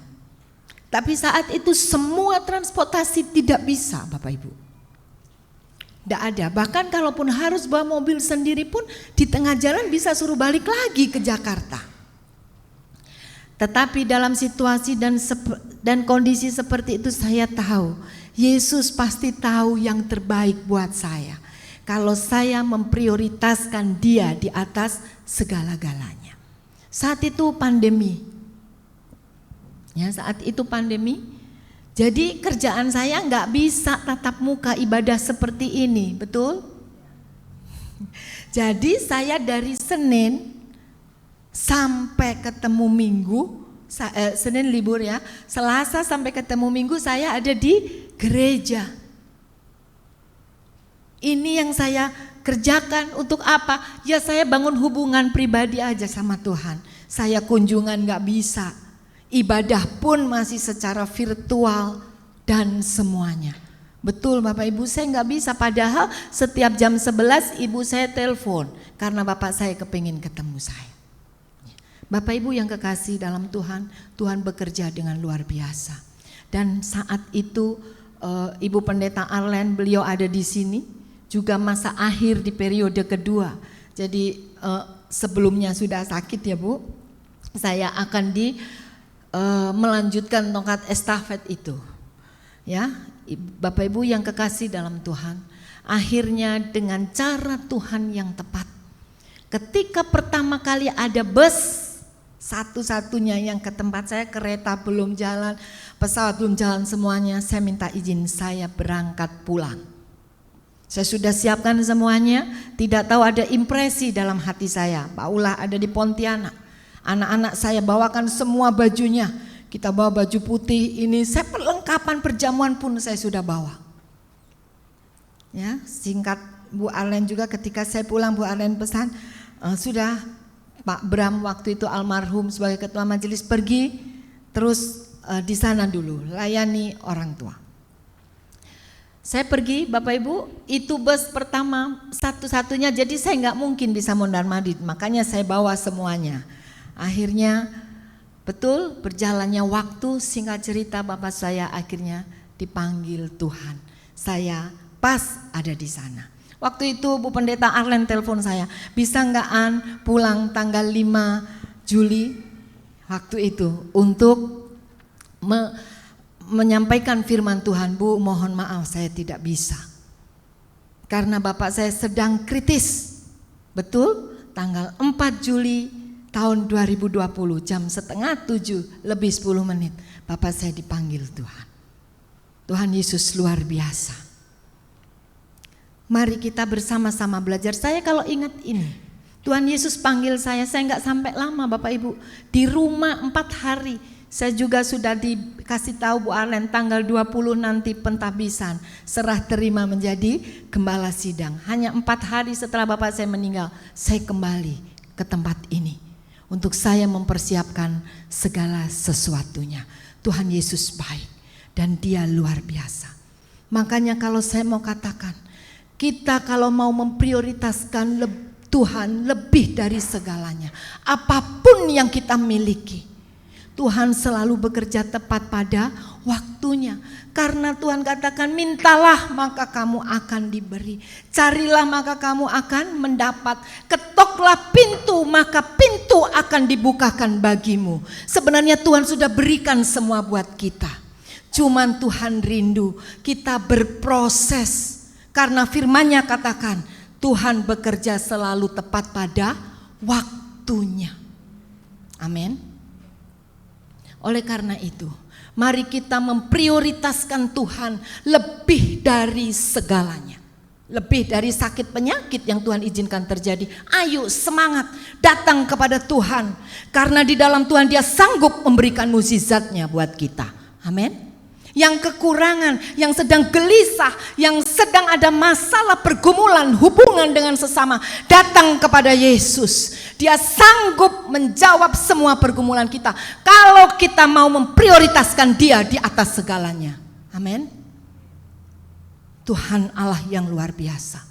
Tapi saat itu semua transportasi tidak bisa Bapak Ibu. Tidak ada, bahkan kalaupun harus bawa mobil sendiri pun di tengah jalan bisa suruh balik lagi ke Jakarta. Tetapi dalam situasi dan kondisi seperti itu saya tahu Yesus pasti tahu yang terbaik buat saya. Kalau saya memprioritaskan Dia di atas segala-galanya. Saat itu pandemi. Ya, saat itu pandemi. Jadi kerjaan saya nggak bisa tatap muka ibadah seperti ini, betul? Jadi saya dari Senin sampai ketemu Minggu, Senin libur ya, Selasa sampai ketemu Minggu saya ada di gereja. Ini yang saya kerjakan untuk apa? Ya saya bangun hubungan pribadi aja sama Tuhan. Saya kunjungan gak bisa, ibadah pun masih secara virtual dan semuanya. Betul Bapak Ibu, saya gak bisa, padahal setiap jam 11 ibu saya telepon karena bapak saya kepingin ketemu saya. Bapak Ibu yang kekasih dalam Tuhan, Tuhan bekerja dengan luar biasa. Dan saat itu Ibu Pendeta Arlen, beliau ada di sini, juga masa akhir di periode kedua. Jadi sebelumnya sudah sakit ya Bu, saya akan melanjutkan tongkat estafet itu. Ya, Bapak Ibu yang kekasih dalam Tuhan, akhirnya dengan cara Tuhan yang tepat. Ketika pertama kali ada bus satu-satunya yang ke tempat saya, kereta belum jalan, pesawat belum jalan semuanya, saya minta izin saya berangkat pulang. Saya sudah siapkan semuanya, tidak tahu ada impresi dalam hati saya. Pak Ulah ada di Pontianak, anak-anak saya bawakan semua bajunya, kita bawa baju putih ini, saya perlengkapan perjamuan pun saya sudah bawa. Ya, singkat Bu Arlen juga ketika saya pulang Bu Arlen pesan, sudah Pak Bram waktu itu almarhum sebagai ketua majelis pergi, terus di sana dulu layani orang tua. Saya pergi Bapak Ibu, itu bus pertama satu-satunya, jadi saya nggak mungkin bisa mondar-mandir, makanya saya bawa semuanya. Akhirnya betul berjalannya waktu, singkat cerita bapak saya akhirnya dipanggil Tuhan. Saya pas ada di sana. Waktu itu Bu Pendeta Arlen telepon saya, bisa nggak An pulang tanggal 5 Juli waktu itu untuk menyampaikan firman Tuhan. Bu, mohon maaf saya tidak bisa. Karena bapak saya sedang kritis. Betul, tanggal 4 Juli tahun 2020 jam 6:30 lebih 10 menit bapak saya dipanggil Tuhan. Tuhan Yesus luar biasa. Mari kita bersama-sama belajar. Saya kalau ingat ini, Tuhan Yesus panggil saya nggak sampai lama Bapak Ibu. Di rumah 4 hari, saya juga sudah dikasih tahu Bu Arlen tanggal 20 nanti pentahbisan, serah terima menjadi gembala sidang. Hanya 4 hari setelah Bapak saya meninggal, saya kembali ke tempat ini. Untuk saya mempersiapkan segala sesuatunya. Tuhan Yesus baik dan Dia luar biasa. Makanya kalau saya mau katakan, kita kalau mau memprioritaskan Tuhan lebih dari segalanya, apapun yang kita miliki, Tuhan selalu bekerja tepat pada waktunya. Karena Tuhan katakan, mintalah maka kamu akan diberi, carilah maka kamu akan mendapat, ketoklah pintu maka pintu akan dibukakan bagimu. Sebenarnya Tuhan sudah berikan semua buat kita. Cuman Tuhan rindu kita berproses. Karena firman-Nya katakan, Tuhan bekerja selalu tepat pada waktunya. Amin. Oleh karena itu, mari kita memprioritaskan Tuhan lebih dari segalanya. Lebih dari sakit penyakit yang Tuhan izinkan terjadi. Ayo semangat datang kepada Tuhan. Karena di dalam Tuhan Dia sanggup memberikan mukjizat-Nya buat kita. Amin. Yang kekurangan, yang sedang gelisah, yang sedang ada masalah pergumulan hubungan dengan sesama, datang kepada Yesus. Dia sanggup menjawab semua pergumulan kita kalau kita mau memprioritaskan Dia di atas segalanya. Amin. Tuhan Allah yang luar biasa.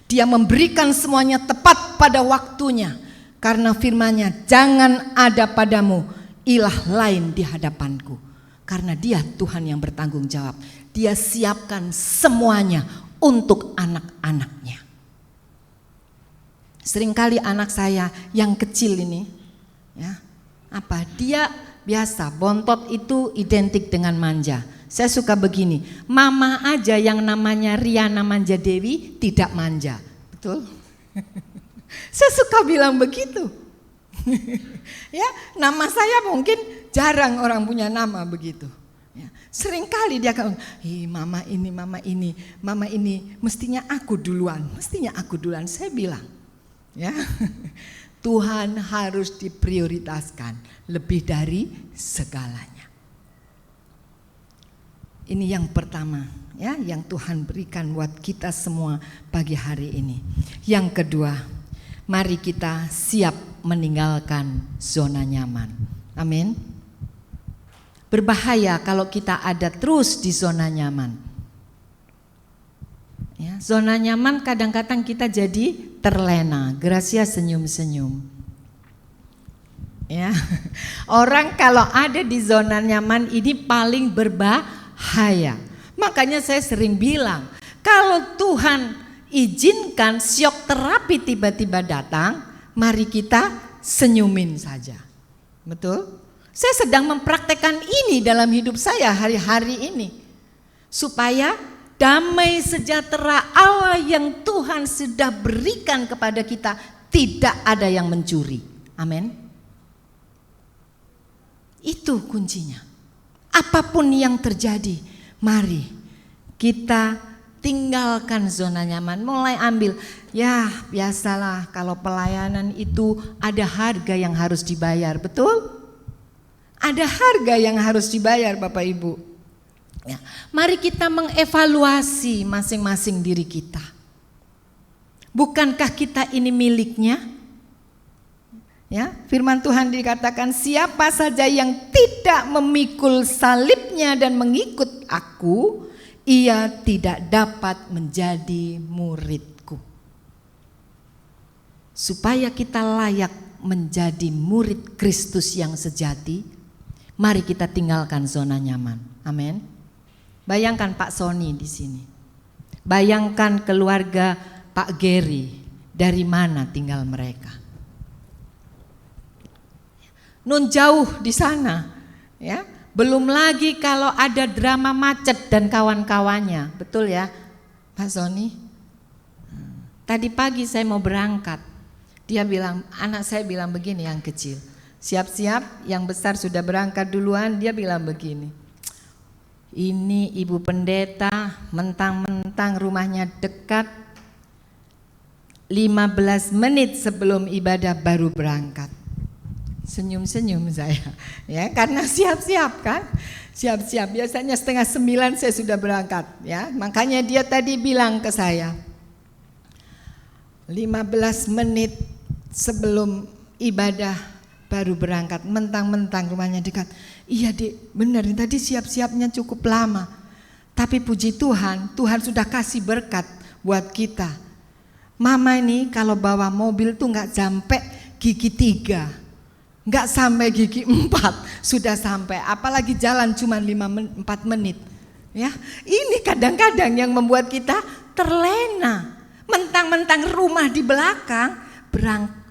Dia memberikan semuanya tepat pada waktunya. Karena firman-Nya, jangan ada padamu ilah lain di hadapanku. Karena Dia Tuhan yang bertanggung jawab. Dia siapkan semuanya untuk anak-anaknya. Seringkali anak saya yang kecil ini, ya, dia biasa bontot itu identik dengan manja. Saya suka begini, mama aja yang namanya Riana Manja Dewi tidak manja, betul? Saya suka bilang begitu. Ya, nama saya mungkin jarang orang punya nama begitu. Ya, seringkali dia kan, mama ini, mestinya aku duluan. Saya bilang, ya, Tuhan harus diprioritaskan lebih dari segalanya. Ini yang pertama, ya, yang Tuhan berikan buat kita semua pagi hari ini. Yang kedua, mari kita siap meninggalkan zona nyaman. Amin. Berbahaya kalau kita ada terus di zona nyaman. Ya, zona nyaman kadang-kadang kita jadi terlena. Gracia senyum-senyum. Ya, orang kalau ada di zona nyaman ini paling berbahaya. Makanya saya sering bilang, kalau Tuhan izinkan syok terapi tiba-tiba datang, mari kita senyumin saja. Betul? Saya sedang mempraktekkan ini dalam hidup saya hari-hari ini. Supaya damai sejahtera Allah yang Tuhan sudah berikan kepada kita tidak ada yang mencuri. Amin. Itu kuncinya. Apapun yang terjadi, mari kita tinggalkan zona nyaman, mulai ambil. Ya biasalah kalau pelayanan itu ada harga yang harus dibayar, betul? Ada harga yang harus dibayar Bapak Ibu. Ya, mari kita mengevaluasi masing-masing diri kita. Bukankah kita ini miliknya? Ya, firman Tuhan dikatakan, siapa saja yang tidak memikul salibnya dan mengikut aku, ia tidak dapat menjadi muridku. Supaya kita layak menjadi murid Kristus yang sejati, mari kita tinggalkan zona nyaman. Amin. Bayangkan Pak Sony di sini. Bayangkan keluarga Pak Gary, dari mana tinggal mereka? Nun jauh di sana, ya. Belum lagi kalau ada drama macet dan kawan-kawannya, betul ya, Pak Sony? Tadi pagi saya mau berangkat, dia bilang, anak saya bilang begini yang kecil, siap-siap, yang besar sudah berangkat duluan, dia bilang begini, ini ibu pendeta mentang-mentang rumahnya dekat, 15 menit sebelum ibadah baru berangkat. Senyum-senyum saya, ya, karena siap-siap kan, siap-siap. Biasanya 8:30 saya sudah berangkat, ya. Makanya dia tadi bilang ke saya, 15 menit sebelum ibadah baru berangkat, mentang-mentang rumahnya dekat. Iya Dek, benar, tadi siap-siapnya cukup lama. Tapi puji Tuhan, Tuhan sudah kasih berkat buat kita. Mama ini kalau bawa mobil tuh nggak sampai gigi 3. Nggak sampai gigi 4 sudah sampai, apalagi jalan cuma 4 menit. Ya, ini kadang-kadang yang membuat kita terlena. Mentang-mentang rumah di belakang,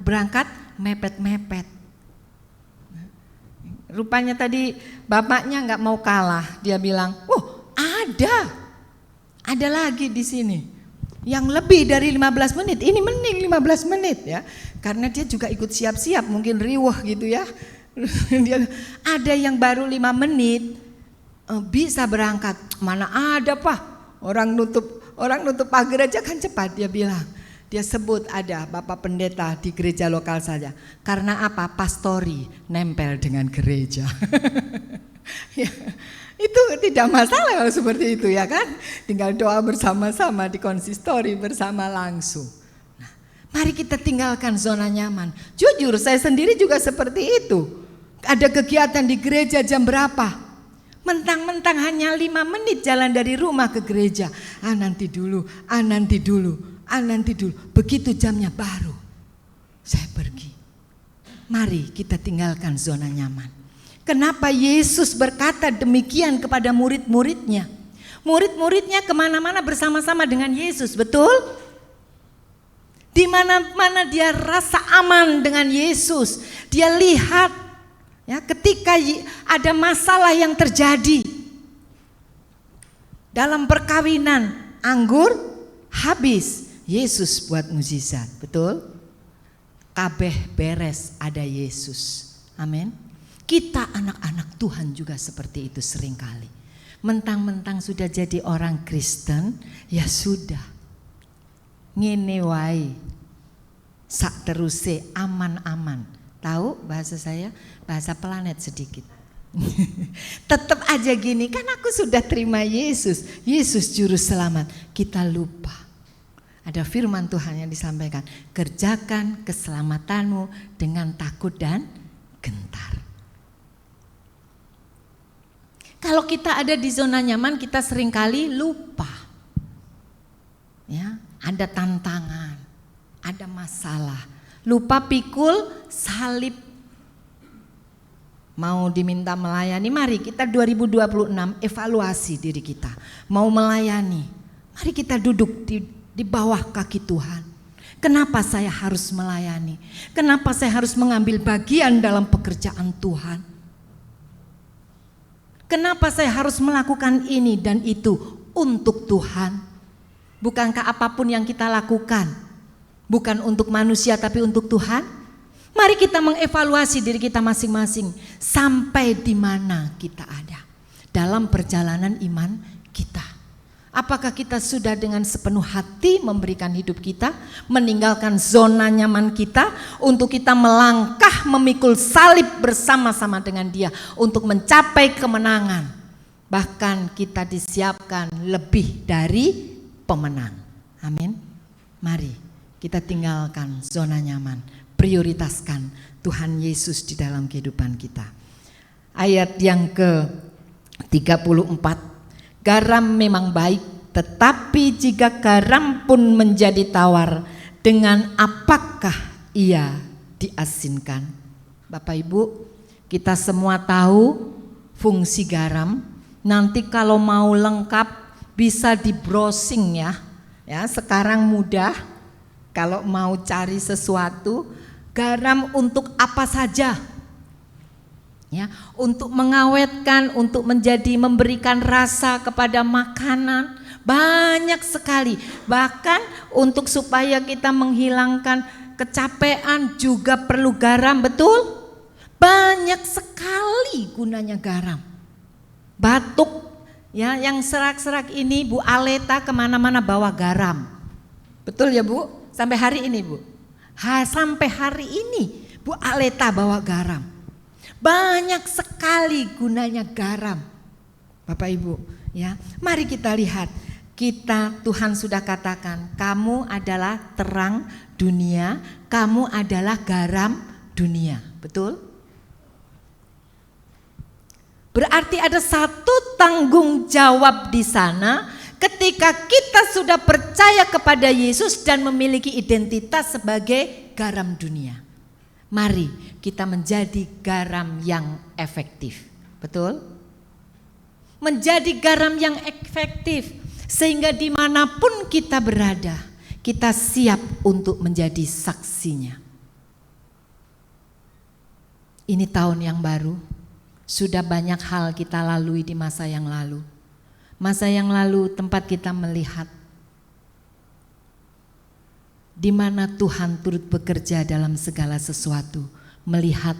berangkat mepet-mepet. Rupanya tadi bapaknya nggak mau kalah, dia bilang, ada lagi di sini yang lebih dari 15 menit, ini mending 15 menit ya. Karena dia juga ikut siap-siap, mungkin riuh gitu ya. Dia ada yang baru 5 menit bisa berangkat. Mana ada Pak, orang nutup pagar aja kan cepat. Dia bilang, dia sebut ada Bapak Pendeta di gereja lokal saja. Karena apa? Pastori nempel dengan gereja. Ya, itu tidak masalah kalau seperti itu ya kan. Tinggal doa bersama-sama di konsistori bersama langsung. Nah, mari kita tinggalkan zona nyaman. Jujur saya sendiri juga seperti itu. Ada kegiatan di gereja jam berapa? Mentang-mentang hanya 5 menit jalan dari rumah ke gereja. Nanti dulu. Begitu jamnya baru saya pergi. Mari kita tinggalkan zona nyaman. Kenapa Yesus berkata demikian kepada murid-muridnya? Murid-muridnya kemana-mana bersama-sama dengan Yesus, betul? Di mana-mana dia rasa aman dengan Yesus. Dia lihat ya, ketika ada masalah yang terjadi dalam perkawinan, anggur habis, Yesus buat mukjizat, betul? Kabeh beres, ada Yesus. Amin. Kita anak-anak Tuhan juga seperti itu seringkali. Mentang-mentang sudah jadi orang Kristen, ya sudah. Ngene wae. Sak teruse aman-aman. Tahu bahasa saya? Bahasa planet sedikit. Tetap aja gini, kan aku sudah terima Yesus. Yesus juru selamat. Kita lupa. Ada firman Tuhan yang disampaikan. Kerjakan keselamatanmu dengan takut dan gentar. Kalau kita ada di zona nyaman, kita seringkali lupa. Ya, ada tantangan, ada masalah. Lupa pikul salib. Mau diminta melayani, mari kita 2026 evaluasi diri kita. Mau melayani, mari kita duduk di bawah kaki Tuhan. Kenapa saya harus melayani? Kenapa saya harus mengambil bagian dalam pekerjaan Tuhan? Kenapa saya harus melakukan ini dan itu untuk Tuhan? Bukankah apapun yang kita lakukan bukan untuk manusia tapi untuk Tuhan? Mari kita mengevaluasi diri kita masing-masing. Sampai di mana kita ada dalam perjalanan iman kita. Apakah kita sudah dengan sepenuh hati memberikan hidup kita, meninggalkan zona nyaman kita untuk kita melangkah memikul salib bersama-sama dengan Dia untuk mencapai kemenangan. Bahkan kita disiapkan lebih dari pemenang. Amin. Mari kita tinggalkan zona nyaman, prioritaskan Tuhan Yesus di dalam kehidupan kita. Ayat yang ke-34. Garam memang baik, tetapi jika garam pun menjadi tawar, dengan apakah ia diasinkan? Bapak Ibu, kita semua tahu fungsi garam. Nanti kalau mau lengkap bisa di browsing ya. Ya, sekarang mudah kalau mau cari sesuatu, garam untuk apa saja. Ya, untuk mengawetkan, untuk memberikan rasa kepada makanan, banyak sekali. Bahkan untuk supaya kita menghilangkan kecapean juga perlu garam, betul? Banyak sekali gunanya garam. Batuk, ya, yang serak-serak ini Bu Aleta kemana-mana bawa garam, betul ya Bu? Sampai hari ini Bu, sampai hari ini Bu Aleta bawa garam. Banyak sekali gunanya garam, Bapak Ibu. Ya, mari kita lihat. Tuhan sudah katakan, kamu adalah terang dunia, kamu adalah garam dunia, betul? Berarti ada satu tanggung jawab di sana ketika kita sudah percaya kepada Yesus dan memiliki identitas sebagai garam dunia. Mari kita menjadi garam yang efektif. Betul? Menjadi garam yang efektif sehingga dimanapun kita berada, kita siap untuk menjadi saksinya. Ini tahun yang baru, sudah banyak hal kita lalui di masa yang lalu. Masa yang lalu tempat kita melihat di mana Tuhan turut bekerja dalam segala sesuatu, melihat.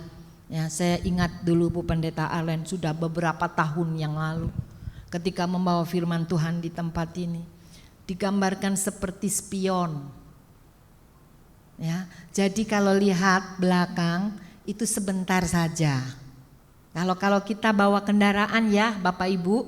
Ya, saya ingat dulu Bu Pendeta Arlen sudah beberapa tahun yang lalu ketika membawa firman Tuhan di tempat ini, digambarkan seperti spion. Ya, jadi kalau lihat belakang itu sebentar saja. Kalau kita bawa kendaraan ya Bapak Ibu,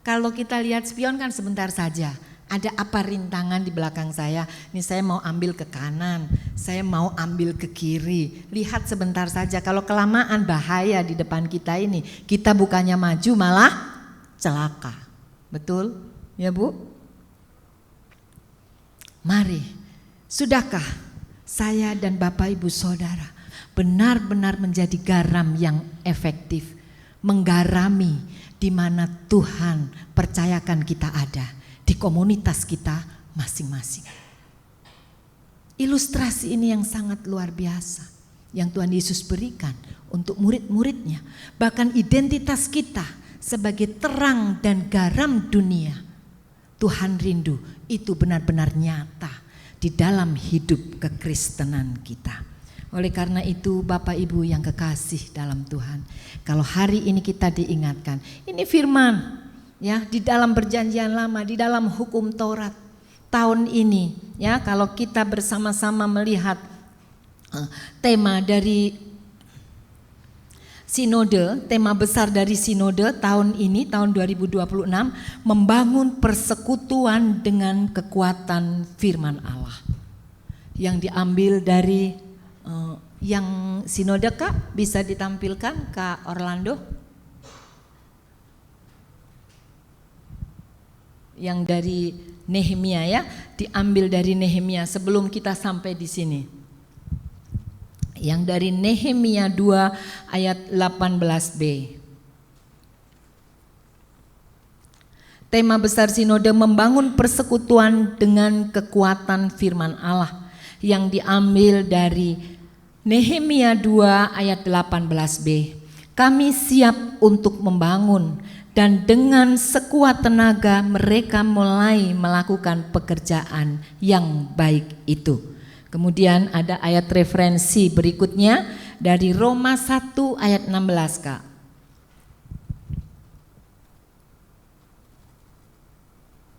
kalau kita lihat spion kan sebentar saja. Ada apa rintangan di belakang saya? Ini saya mau ambil ke kanan, saya mau ambil ke kiri. Lihat sebentar saja, kalau kelamaan bahaya di depan kita ini. Kita bukannya maju malah celaka. Betul ya Bu? Mari, sudahkah saya dan Bapak Ibu Saudara benar-benar menjadi garam yang efektif, menggarami di mana Tuhan percayakan kita ada di komunitas kita masing-masing. Ilustrasi ini yang sangat luar biasa yang Tuhan Yesus berikan untuk murid-muridnya. Bahkan identitas kita sebagai terang dan garam dunia, Tuhan rindu itu benar-benar nyata di dalam hidup kekristenan kita. Oleh karena itu Bapak Ibu yang kekasih dalam Tuhan, kalau hari ini kita diingatkan, ini firman ya di dalam perjanjian lama, di dalam hukum Taurat tahun ini ya, kalau kita bersama-sama melihat tema dari sinode, tema besar dari sinode tahun ini, tahun 2026, membangun persekutuan dengan kekuatan firman Allah yang diambil dari yang sinode Kak, bisa ditampilkan Kak Orlando? Yang dari Nehemia ya, diambil dari Nehemia sebelum kita sampai di sini. Yang dari Nehemia 2 ayat 18b. Tema besar sinode membangun persekutuan dengan kekuatan firman Allah yang diambil dari Nehemia 2 ayat 18b. Kami siap untuk membangun dan dengan sekuat tenaga mereka mulai melakukan pekerjaan yang baik itu. Kemudian ada ayat referensi berikutnya dari Roma 1 ayat 16 Kak.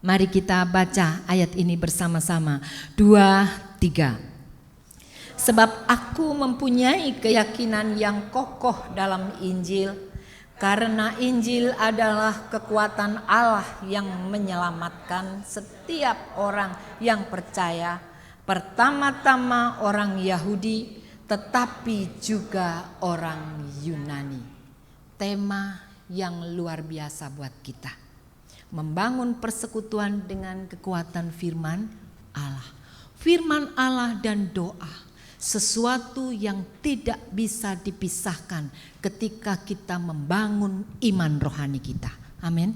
Mari kita baca ayat ini bersama-sama. 2, 3. Sebab aku mempunyai keyakinan yang kokoh dalam Injil, karena Injil adalah kekuatan Allah yang menyelamatkan setiap orang yang percaya, pertama-tama orang Yahudi, tetapi juga orang Yunani. Tema yang luar biasa buat kita, membangun persekutuan dengan kekuatan firman Allah. Firman Allah dan doa, sesuatu yang tidak bisa dipisahkan ketika kita membangun iman rohani kita. Amin.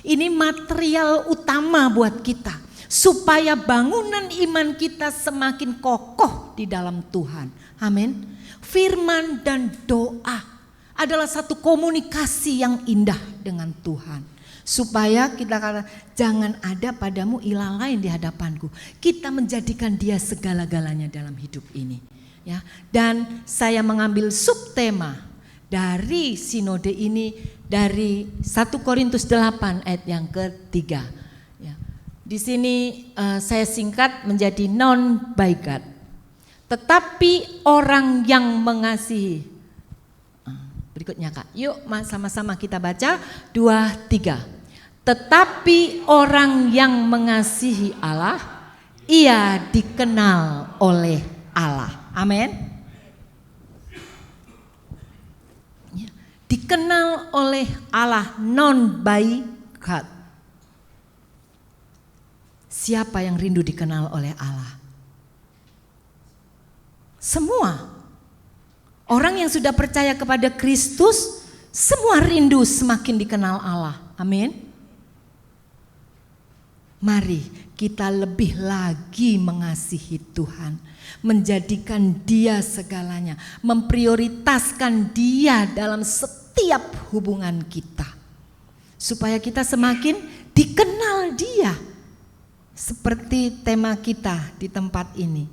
Ini material utama buat kita supaya bangunan iman kita semakin kokoh di dalam Tuhan. Amin. Firman dan doa adalah satu komunikasi yang indah dengan Tuhan. Supaya kita kata, jangan ada padamu ilah lain di hadapanku. Kita menjadikan dia segala-galanya dalam hidup ini. Ya, dan saya mengambil subtema dari sinode ini dari 1 Korintus 8 ayat yang ketiga. Ya, di sini saya singkat menjadi non by God. Tetapi orang yang mengasihi. Berikutnya Kak, yuk sama-sama kita baca 2, 3. Tetapi orang yang mengasihi Allah, ia dikenal oleh Allah. Amin. Ya, dikenal oleh Allah, non by God. Siapa yang rindu dikenal oleh Allah? Semua. Orang yang sudah percaya kepada Kristus, semua rindu semakin dikenal Allah. Amin. Mari kita lebih lagi mengasihi Tuhan, menjadikan Dia segalanya, memprioritaskan Dia dalam setiap hubungan kita, supaya kita semakin dikenal Dia. Seperti tema kita di tempat ini,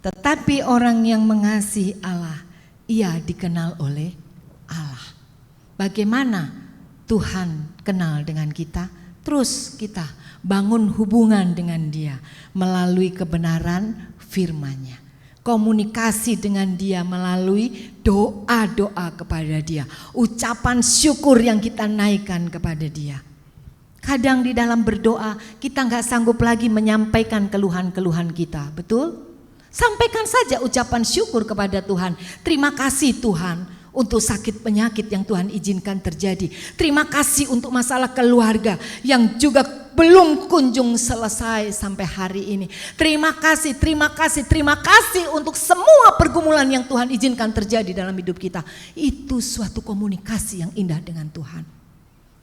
tetapi orang yang mengasihi Allah, ia dikenal oleh Allah. Bagaimana Tuhan kenal dengan kita? Terus kita bangun hubungan dengan Dia melalui kebenaran firman-Nya. Komunikasi dengan Dia melalui doa-doa kepada Dia, ucapan syukur yang kita naikkan kepada Dia. Kadang di dalam berdoa kita nggak sanggup lagi menyampaikan keluhan-keluhan kita, betul? Sampaikan saja ucapan syukur kepada Tuhan. Terima kasih Tuhan untuk sakit penyakit yang Tuhan izinkan terjadi. Terima kasih untuk masalah keluarga yang juga belum kunjung selesai sampai hari ini. Terima kasih untuk semua pergumulan yang Tuhan izinkan terjadi dalam hidup kita. Itu suatu komunikasi yang indah dengan Tuhan.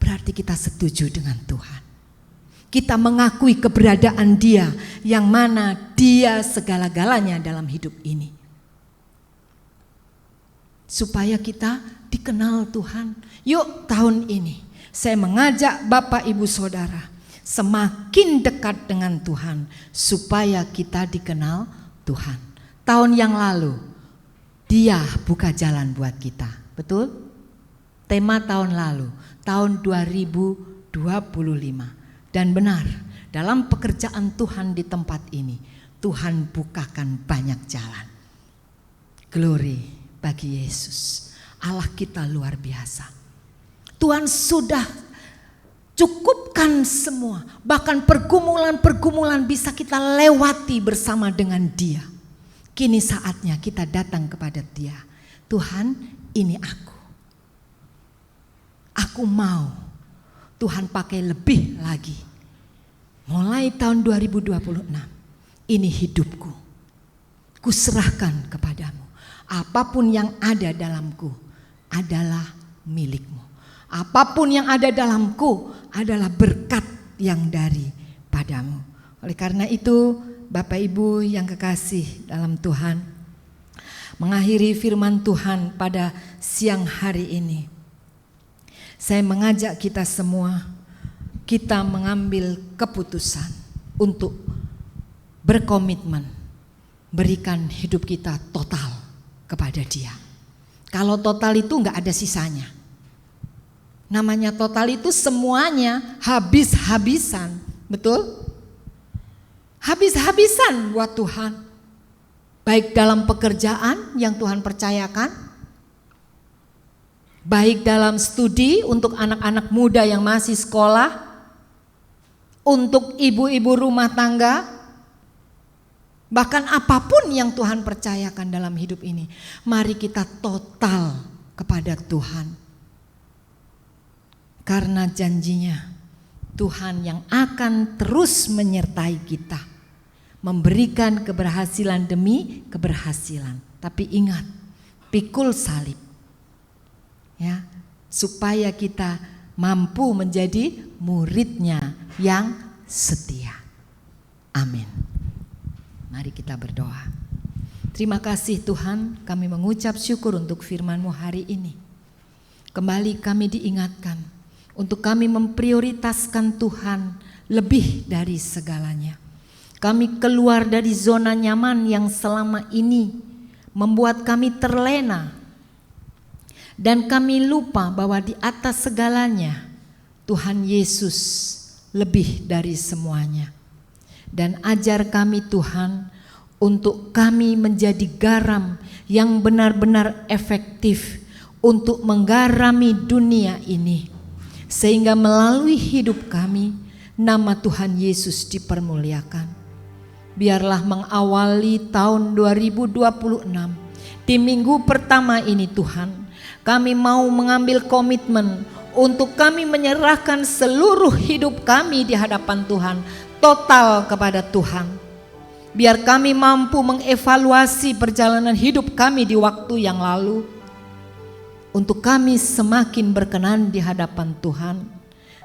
Berarti kita setuju dengan Tuhan. Kita mengakui keberadaan Dia, yang mana Dia segala-galanya dalam hidup ini. Supaya kita dikenal Tuhan. Yuk, tahun ini saya mengajak Bapak Ibu Saudara semakin dekat dengan Tuhan, supaya kita dikenal Tuhan. Tahun yang lalu Dia buka jalan buat kita, betul? Tema tahun lalu, tahun 2025. Dan benar, dalam pekerjaan Tuhan di tempat ini, Tuhan bukakan banyak jalan. Glory bagi Yesus. Allah kita luar biasa. Tuhan sudah cukupkan semua. Bahkan pergumulan-pergumulan bisa kita lewati bersama dengan Dia. Kini saatnya kita datang kepada Dia. Tuhan, ini aku. Aku mau Tuhan pakai lebih lagi. Mulai tahun 2026, ini hidupku. Kuserahkan kepadamu. Apapun yang ada dalamku adalah milikmu. Apapun yang ada dalamku adalah berkat yang daripadamu. Oleh karena itu, Bapak Ibu yang kekasih dalam Tuhan, mengakhiri firman Tuhan pada siang hari ini, saya mengajak kita semua, kita mengambil keputusan untuk berkomitmen, berikan hidup kita total kepada Dia. Kalau total itu enggak ada sisanya. Namanya total itu semuanya habis-habisan, betul? Habis-habisan buat Tuhan. Baik dalam pekerjaan yang Tuhan percayakan, baik dalam studi untuk anak-anak muda yang masih sekolah, untuk ibu-ibu rumah tangga, bahkan apapun yang Tuhan percayakan dalam hidup ini, mari kita total kepada Tuhan. Karena janjinya Tuhan yang akan terus menyertai kita, memberikan keberhasilan demi keberhasilan. Tapi ingat, pikul salib. Ya, supaya kita mampu menjadi muridnya yang setia. Amin. Mari kita berdoa. Terima kasih Tuhan, kami mengucap syukur untuk firman-Mu hari ini. Kembali kami diingatkan untuk kami memprioritaskan Tuhan lebih dari segalanya. Kami keluar dari zona nyaman yang selama ini membuat kami terlena. Dan kami lupa bahwa di atas segalanya Tuhan Yesus lebih dari semuanya. Dan ajar kami Tuhan untuk kami menjadi garam yang benar-benar efektif untuk menggarami dunia ini. Sehingga melalui hidup kami nama Tuhan Yesus dipermuliakan. Biarlah mengawali tahun 2026 di minggu pertama ini Tuhan, kami mau mengambil komitmen untuk kami menyerahkan seluruh hidup kami di hadapan Tuhan, total kepada Tuhan. Biar kami mampu mengevaluasi perjalanan hidup kami di waktu yang lalu, untuk kami semakin berkenan di hadapan Tuhan.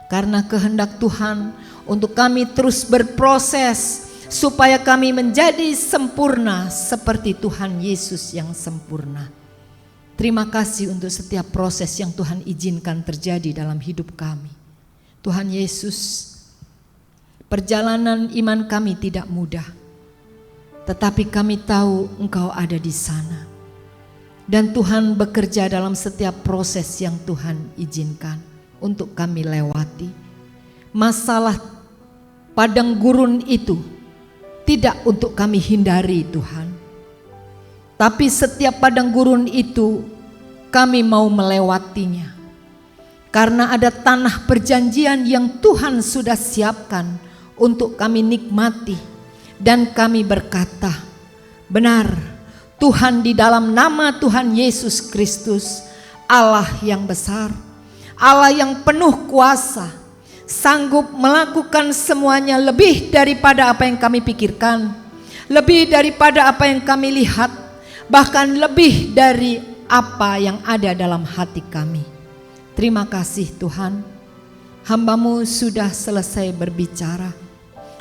Karena kehendak Tuhan untuk kami terus berproses supaya kami menjadi sempurna seperti Tuhan Yesus yang sempurna. Terima kasih untuk setiap proses yang Tuhan izinkan terjadi dalam hidup kami. Tuhan Yesus, perjalanan iman kami tidak mudah, tetapi kami tahu Engkau ada di sana. Dan Tuhan bekerja dalam setiap proses yang Tuhan izinkan untuk kami lewati. Masalah padang gurun itu tidak untuk kami hindari Tuhan. Tapi setiap padang gurun itu kami mau melewatinya. Karena ada tanah perjanjian yang Tuhan sudah siapkan untuk kami nikmati. Dan kami berkata, benar, Tuhan di dalam nama Tuhan Yesus Kristus, Allah yang besar, Allah yang penuh kuasa, sanggup melakukan semuanya lebih daripada apa yang kami pikirkan, lebih daripada apa yang kami lihat, bahkan lebih dari apa yang ada dalam hati kami. Terima kasih Tuhan, hamba-Mu sudah selesai berbicara,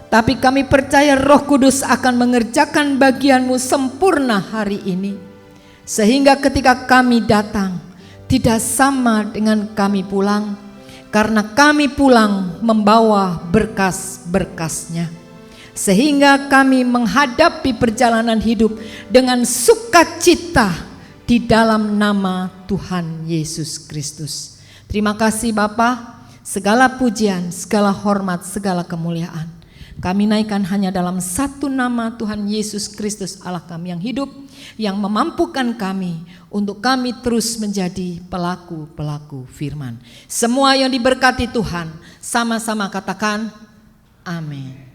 tapi kami percaya Roh Kudus akan mengerjakan bagian-Mu sempurna hari ini, sehingga ketika kami datang tidak sama dengan kami pulang, karena kami pulang membawa berkas-berkasnya, sehingga kami menghadapi perjalanan hidup dengan sukacita di dalam nama Tuhan Yesus Kristus. Terima kasih Bapa, segala pujian, segala hormat, segala kemuliaan kami naikkan hanya dalam satu nama Tuhan Yesus Kristus Allah kami yang hidup, yang memampukan kami untuk kami terus menjadi pelaku-pelaku firman. Semua yang diberkati Tuhan sama-sama katakan amin.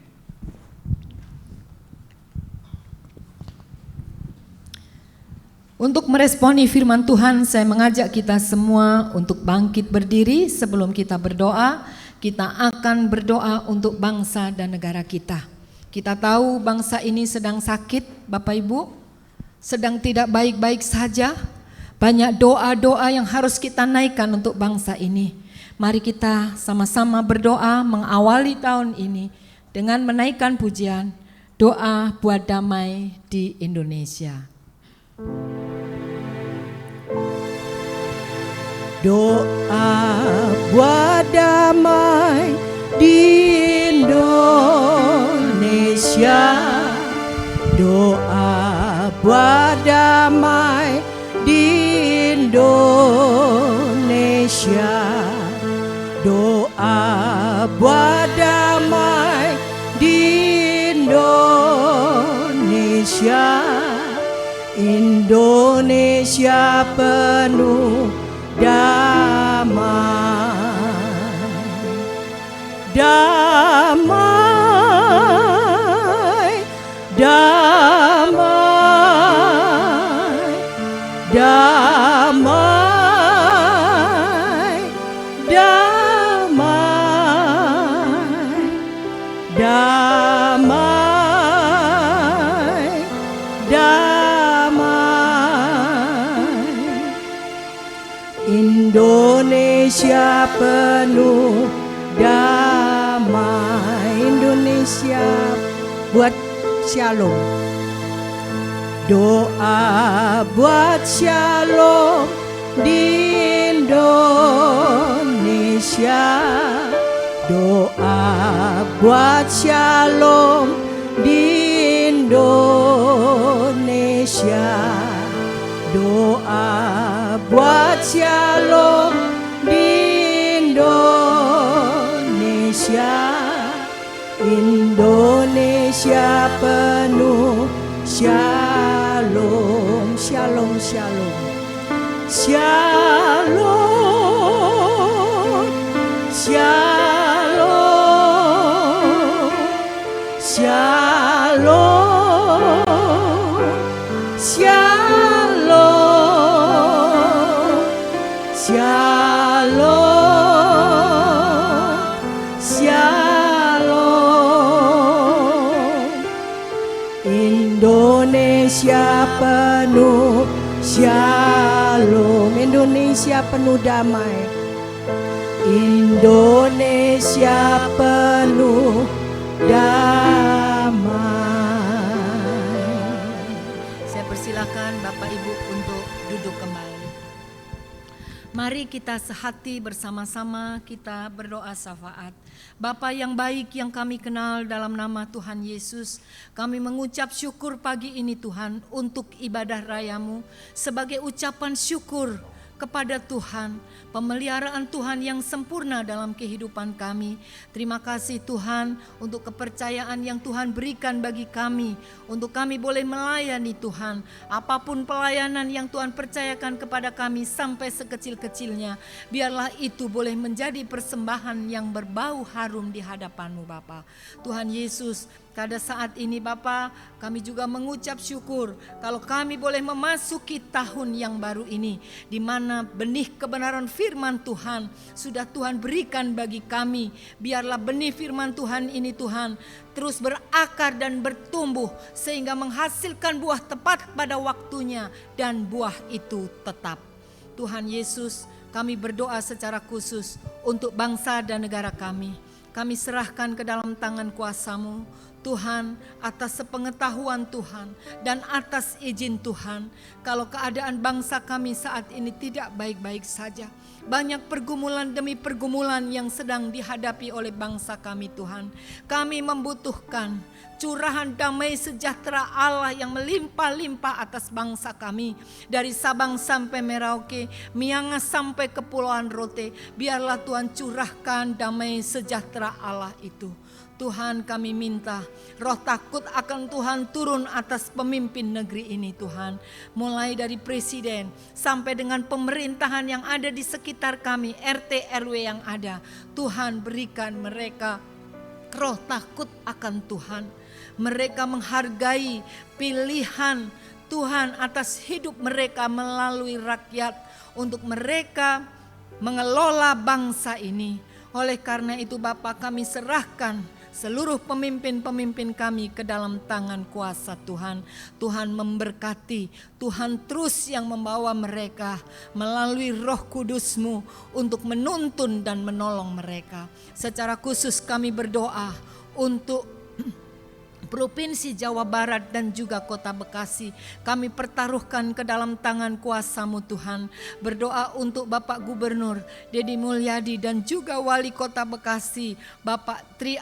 Untuk meresponi firman Tuhan, saya mengajak kita semua untuk bangkit berdiri. Sebelum kita berdoa, kita akan berdoa untuk bangsa dan negara kita. Kita tahu bangsa ini sedang sakit, Bapak Ibu, sedang tidak baik-baik saja. Banyak doa-doa yang harus kita naikkan untuk bangsa ini. Mari kita sama-sama berdoa mengawali tahun ini dengan menaikkan pujian, doa buat damai di Indonesia. Doa buat damai di Indonesia, doa buat damai di Indonesia, doa buat damai di Indonesia. Indonesia penuh damai, damai, damai, damai, damai, damai, damai. Indonesia penuh damai, Indonesia buat shalom. Doa buat shalom di Indonesia, doa buat shalom di Indonesia, doa buat shalom di Indonesia. Indonesia penuh shalom, shalom, shalom, shalom, shalom, shalom, shalom, shalom, shalom. penuh shalom. Indonesia penuh damai. Indonesia penuh damai. Saya persilakan Bapak Ibu untuk duduk kembali. Mari kita sehati bersama-sama kita berdoa syafaat. Bapa yang baik yang kami kenal, dalam nama Tuhan Yesus, kami mengucap syukur pagi ini Tuhan untuk ibadah rayamu sebagai ucapan syukur kepada Tuhan, pemeliharaan Tuhan yang sempurna dalam kehidupan kami. Terima kasih Tuhan untuk kepercayaan yang Tuhan berikan bagi kami, untuk kami boleh melayani Tuhan. Apapun pelayanan yang Tuhan percayakan kepada kami sampai sekecil-kecilnya, biarlah itu boleh menjadi persembahan yang berbau harum di hadapan-Mu Bapa. Tuhan Yesus, pada saat ini Bapa, kami juga mengucap syukur kalau kami boleh memasuki tahun yang baru ini, di mana benih kebenaran firman Tuhan sudah Tuhan berikan bagi kami. Biarlah benih firman Tuhan ini Tuhan terus berakar dan bertumbuh sehingga menghasilkan buah tepat pada waktunya, dan buah itu tetap. Tuhan Yesus, kami berdoa secara khusus untuk bangsa dan negara kami. Kami serahkan ke dalam tangan kuasa-Mu Tuhan, atas sepengetahuan Tuhan dan atas izin Tuhan, kalau keadaan bangsa kami saat ini tidak baik-baik saja. Banyak pergumulan demi pergumulan yang sedang dihadapi oleh bangsa kami Tuhan. Kami membutuhkan curahan damai sejahtera Allah yang melimpah-limpah atas bangsa kami. Dari Sabang sampai Merauke, Miangas sampai Kepulauan Rote, biarlah Tuhan curahkan damai sejahtera Allah itu. Tuhan, kami minta roh takut akan Tuhan turun atas pemimpin negeri ini Tuhan. Mulai dari presiden sampai dengan pemerintahan yang ada di sekitar kami, RT RW yang ada. Tuhan, berikan mereka roh takut akan Tuhan. Mereka menghargai pilihan Tuhan atas hidup mereka melalui rakyat, untuk mereka mengelola bangsa ini. Oleh karena itu Bapa, kami serahkan seluruh pemimpin-pemimpin kami ke dalam tangan kuasa Tuhan. Tuhan memberkati, Tuhan terus yang membawa mereka melalui Roh Kudus-Mu untuk menuntun dan menolong mereka. Secara khusus kami berdoa untuk Provinsi Jawa Barat dan juga Kota Bekasi. Kami pertaruhkan ke dalam tangan kuasa-Mu Tuhan. Berdoa untuk Bapak Gubernur Deddy Mulyadi dan juga Wali Kota Bekasi Bapak Tri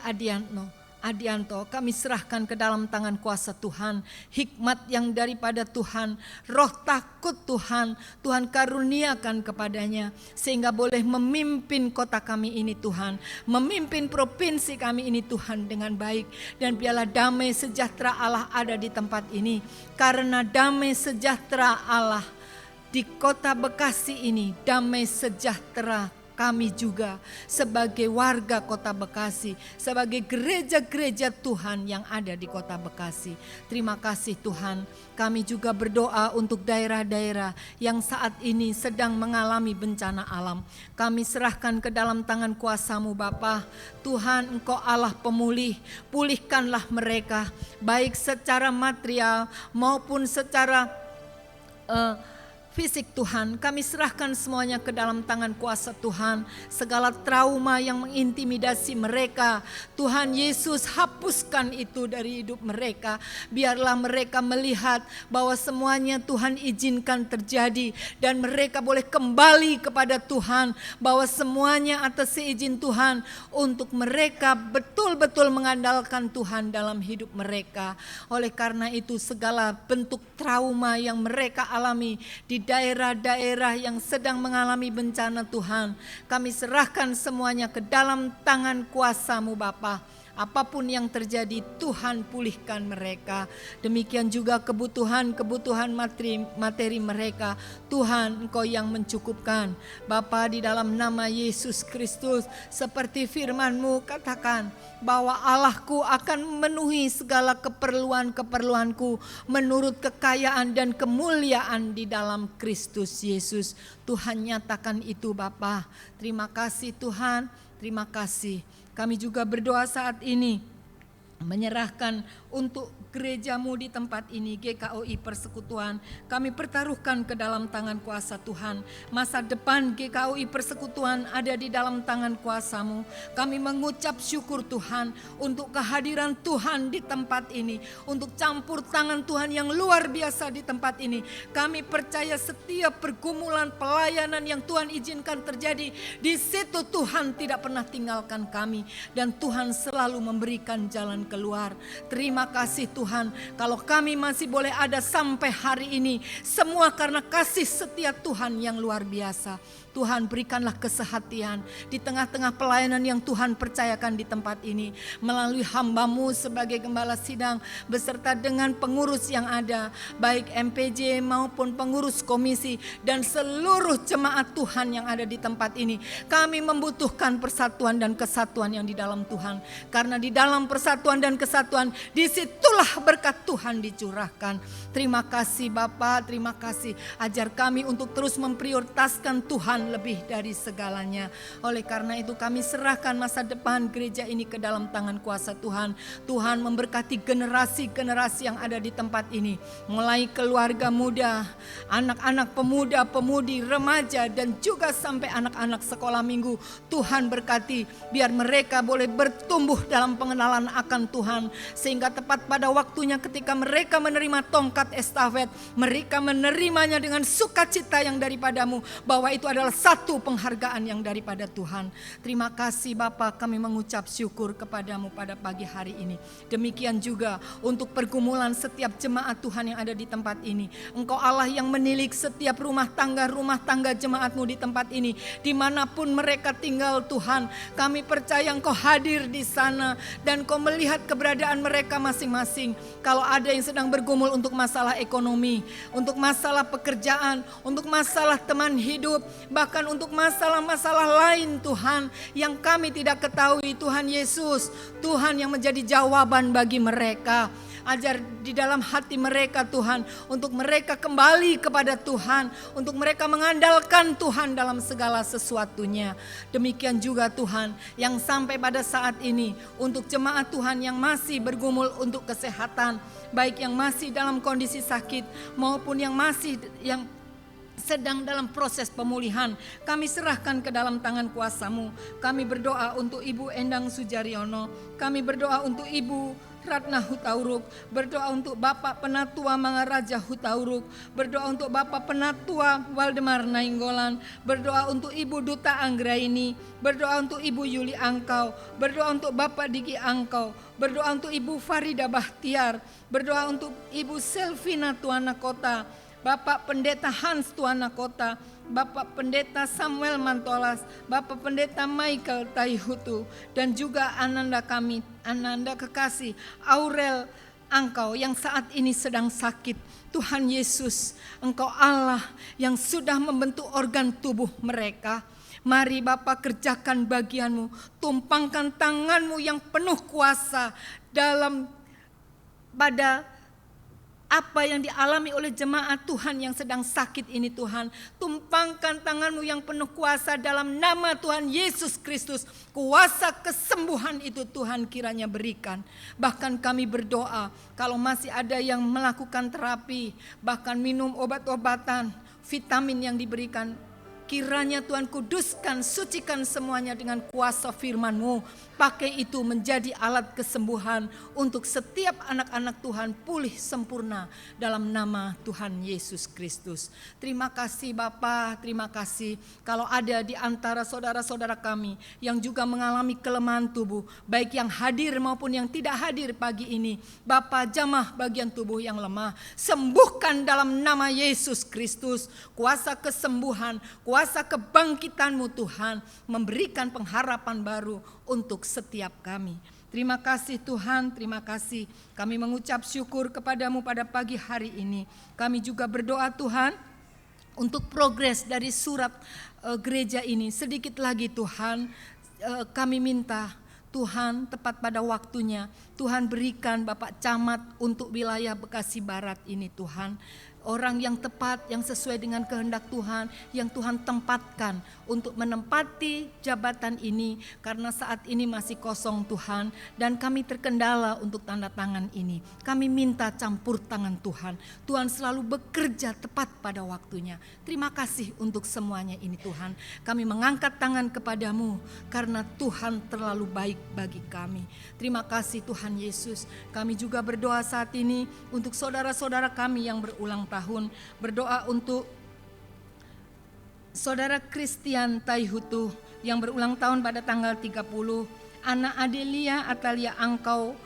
Adianto, kami serahkan ke dalam tangan kuasa Tuhan. Hikmat yang daripada Tuhan, roh takut Tuhan, Tuhan karuniakan kepadanya sehingga boleh memimpin kota kami ini Tuhan, memimpin provinsi kami ini Tuhan dengan baik. Dan biarlah damai sejahtera Allah ada di tempat ini, karena damai sejahtera Allah di Kota Bekasi ini, damai sejahtera kami juga sebagai warga Kota Bekasi, sebagai gereja-gereja Tuhan yang ada di Kota Bekasi. Terima kasih Tuhan. Kami juga berdoa untuk daerah-daerah yang saat ini sedang mengalami bencana alam. Kami serahkan ke dalam tangan kuasa-Mu Bapa. Tuhan, Engkau Allah pemulih, pulihkanlah mereka baik secara material maupun secara fisik Tuhan. Kami serahkan semuanya ke dalam tangan kuasa Tuhan. Segala trauma yang mengintimidasi mereka, Tuhan Yesus hapuskan itu dari hidup mereka. Biarlah mereka melihat bahwa semuanya Tuhan izinkan terjadi, dan mereka boleh kembali kepada Tuhan, bahwa semuanya atas seizin Tuhan, untuk mereka betul-betul mengandalkan Tuhan dalam hidup mereka. Oleh karena itu segala bentuk trauma yang mereka alami di daerah-daerah yang sedang mengalami bencana Tuhan, kami serahkan semuanya ke dalam tangan kuasa-Mu Bapa. Apapun yang terjadi, Tuhan pulihkan mereka. Demikian juga kebutuhan materi mereka. Tuhan, Engkau yang mencukupkan. Bapa, di dalam nama Yesus Kristus, seperti firman-Mu katakan, bahwa Allahku akan memenuhi segala keperluan-keperluanku menurut kekayaan dan kemuliaan di dalam Kristus Yesus. Tuhan nyatakan itu Bapa. Terima kasih Tuhan, terima kasih. Kami juga berdoa saat ini menyerahkan untuk gerejamu di tempat ini, GKOI Persekutuan, kami pertaruhkan ke dalam tangan kuasa Tuhan. Masa depan GKOI Persekutuan ada di dalam tangan kuasa-Mu. Kami mengucap syukur Tuhan untuk kehadiran Tuhan di tempat ini, untuk campur tangan Tuhan yang luar biasa di tempat ini. Kami percaya setiap pergumulan pelayanan yang Tuhan izinkan terjadi, di situ Tuhan tidak pernah tinggalkan kami, dan Tuhan selalu memberikan jalan keluar. Terima kasih Tuhan, kalau kami masih boleh ada sampai hari ini, semua karena kasih setia Tuhan yang luar biasa. Tuhan, berikanlah kesehatian di tengah-tengah pelayanan yang Tuhan percayakan di tempat ini, melalui hamba-Mu sebagai gembala sidang beserta dengan pengurus yang ada, baik MPJ maupun pengurus komisi dan seluruh jemaat Tuhan yang ada di tempat ini. Kami membutuhkan persatuan dan kesatuan yang di dalam Tuhan, karena di dalam persatuan dan kesatuan disitulah berkat Tuhan dicurahkan. Terima kasih Bapa, terima kasih, ajar kami untuk terus memprioritaskan Tuhan lebih dari segalanya. Oleh karena itu kami serahkan masa depan gereja ini ke dalam tangan kuasa Tuhan. Tuhan memberkati generasi-generasi yang ada di tempat ini, mulai keluarga muda, anak-anak pemuda, pemudi, remaja, dan juga sampai anak-anak sekolah minggu. Tuhan berkati, biar mereka boleh bertumbuh dalam pengenalan akan Tuhan, sehingga tepat pada waktunya ketika mereka menerima tongkat estafet, mereka menerimanya dengan sukacita yang daripadamu, bahwa itu adalah satu penghargaan yang daripada Tuhan. Terima kasih Bapa, kami mengucap syukur kepadamu pada pagi hari ini. Demikian juga untuk pergumulan setiap jemaat Tuhan yang ada di tempat ini. Engkau Allah yang menilik setiap rumah tangga jemaat-Mu di tempat ini, dimanapun mereka tinggal Tuhan. Kami percaya Engkau hadir di sana dan Engkau melihat keberadaan mereka masing-masing. Kalau ada yang sedang bergumul untuk masalah ekonomi, untuk masalah pekerjaan, untuk masalah teman hidup, bahkan untuk masalah-masalah lain Tuhan yang kami tidak ketahui, Tuhan Yesus, Tuhan yang menjadi jawaban bagi mereka. Ajar di dalam hati mereka Tuhan, untuk mereka kembali kepada Tuhan, untuk mereka mengandalkan Tuhan dalam segala sesuatunya. Demikian juga Tuhan yang sampai pada saat ini untuk jemaat Tuhan yang masih bergumul untuk kesehatan, baik yang masih dalam kondisi sakit maupun yang sedang dalam proses pemulihan, kami serahkan ke dalam tangan kuasa-Mu. Kami berdoa untuk Ibu Endang Sujaryono, kami berdoa untuk Ibu Ratna Hutauruk, berdoa untuk Bapak Penatua Mangaraja Hutauruk, berdoa untuk Bapak Penatua Waldemar Nainggolan, berdoa untuk Ibu Duta Anggraini, berdoa untuk Ibu Yuli Angkau, berdoa untuk Bapak Diki Angkau, berdoa untuk Ibu Farida Bahtiar, berdoa untuk Ibu Selvina Tuana Kota, Bapak Pendeta Hans Tuana Kota, Bapak Pendeta Samuel Mantolas, Bapak Pendeta Michael Taihutu, dan juga Ananda kami, Ananda kekasih Aurel Angkau yang saat ini sedang sakit. Tuhan Yesus, Engkau Allah yang sudah membentuk organ tubuh mereka. Mari Bapak kerjakan bagian-Mu, tumpangkan tangan-Mu yang penuh kuasa dalam pada apa yang dialami oleh jemaat Tuhan yang sedang sakit ini Tuhan. Tumpangkan tangan-Mu yang penuh kuasa dalam nama Tuhan Yesus Kristus. Kuasa kesembuhan itu Tuhan kiranya berikan. Bahkan kami berdoa kalau masih ada yang melakukan terapi, bahkan minum obat-obatan, vitamin yang diberikan, kiranya Tuhan kuduskan, sucikan semuanya dengan kuasa firman-Mu. Pakai itu menjadi alat kesembuhan untuk setiap anak-anak Tuhan pulih sempurna dalam nama Tuhan Yesus Kristus. Terima kasih Bapa, terima kasih. Kalau ada di antara saudara-saudara kami yang juga mengalami kelemahan tubuh, baik yang hadir maupun yang tidak hadir pagi ini, Bapa jamah bagian tubuh yang lemah, sembuhkan dalam nama Yesus Kristus. Kuasa kesembuhan, kuasa kebangkitan-Mu Tuhan, memberikan pengharapan baru untuk setiap kami. Terima kasih Tuhan, terima kasih. Kami mengucap syukur kepadamu pada pagi hari ini. Kami juga berdoa Tuhan untuk progres dari surat gereja ini. Sedikit lagi Tuhan, kami minta Tuhan tepat pada waktunya, Tuhan berikan Bapak Camat untuk wilayah Bekasi Barat ini Tuhan. orang yang tepat, yang sesuai dengan kehendak Tuhan, yang Tuhan tempatkan untuk menempati jabatan ini, karena saat ini masih kosong Tuhan, dan kami terkendala untuk tanda tangan ini. Kami minta campur tangan Tuhan. Tuhan selalu bekerja tepat pada waktunya. Terima kasih untuk semuanya ini Tuhan. Kami mengangkat tangan kepadamu karena Tuhan terlalu baik bagi kami. Terima kasih Tuhan Yesus. Kami juga berdoa saat ini untuk saudara-saudara kami yang berulang tahun, berdoa untuk Saudara Christian Taihutu yang berulang tahun pada tanggal 30, Ana Adelia Atalia Angkau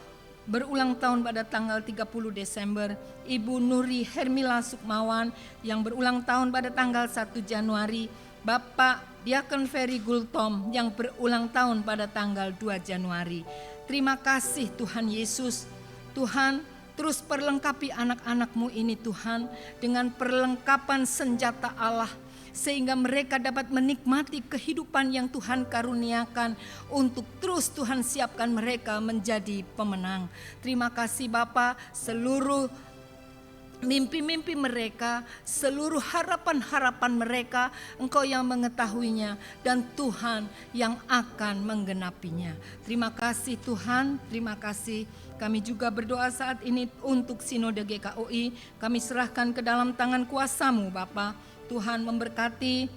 berulang tahun pada tanggal 30 Desember, Ibu Nuri Hermila Sukmawan yang berulang tahun pada tanggal 1 Januari, Bapak Diakon Ferry Gultom yang berulang tahun pada tanggal 2 Januari. Terima kasih Tuhan Yesus. Tuhan, terus perlengkapi anak-anak-Mu ini Tuhan dengan perlengkapan senjata Allah, sehingga mereka dapat menikmati kehidupan yang Tuhan karuniakan untuk terus Tuhan siapkan mereka menjadi pemenang. Terima kasih Bapa, seluruh mimpi-mimpi mereka, seluruh harapan-harapan mereka, Engkau yang mengetahuinya dan Tuhan yang akan menggenapinya. Terima kasih Tuhan, terima kasih. Kami juga berdoa saat ini untuk Sinode GKOI, kami serahkan ke dalam tangan kuasa-Mu Bapa. Tuhan memberkati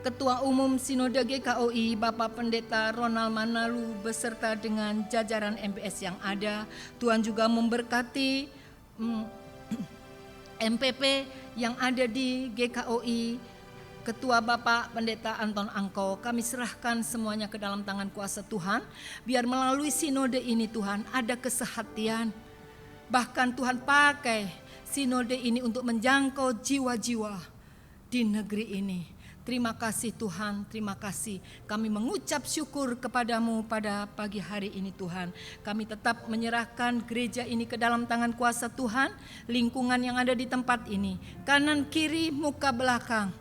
Ketua Umum Sinode GKOI Bapak Pendeta Ronald Manalu beserta dengan jajaran MPS yang ada. Tuhan juga memberkati MPP yang ada di GKOI, Ketua Bapak Pendeta Anton Angko. Kami serahkan semuanya ke dalam tangan kuasa Tuhan, biar melalui sinode ini Tuhan ada kesehatian. Bahkan Tuhan pakai sinode ini untuk menjangkau jiwa-jiwa di negeri ini. Terima kasih Tuhan, terima kasih. Kami mengucap syukur kepadamu pada pagi hari ini Tuhan. Kami tetap menyerahkan gereja ini ke dalam tangan kuasa Tuhan, lingkungan yang ada di tempat ini, kanan kiri muka belakang,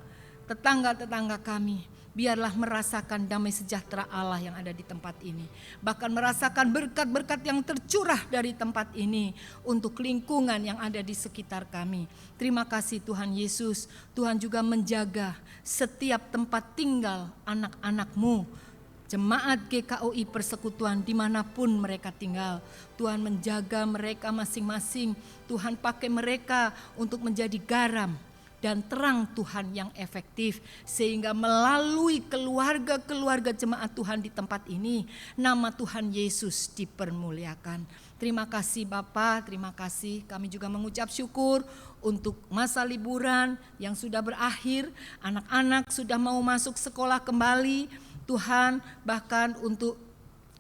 tetangga-tetangga kami. Biarlah merasakan damai sejahtera Allah yang ada di tempat ini. Bahkan merasakan berkat-berkat yang tercurah dari tempat ini untuk lingkungan yang ada di sekitar kami. Terima kasih Tuhan Yesus. Tuhan juga menjaga setiap tempat tinggal anak-anak-Mu, jemaat GKOI Persekutuan dimanapun mereka tinggal. Tuhan menjaga mereka masing-masing. Tuhan pakai mereka untuk menjadi garam dan terang Tuhan yang efektif, sehingga melalui keluarga-keluarga jemaat Tuhan di tempat ini, nama Tuhan Yesus dipermuliakan. Terima kasih Bapa, terima kasih. Kami juga mengucap syukur untuk masa liburan yang sudah berakhir, anak-anak sudah mau masuk sekolah kembali. Tuhan, bahkan untuk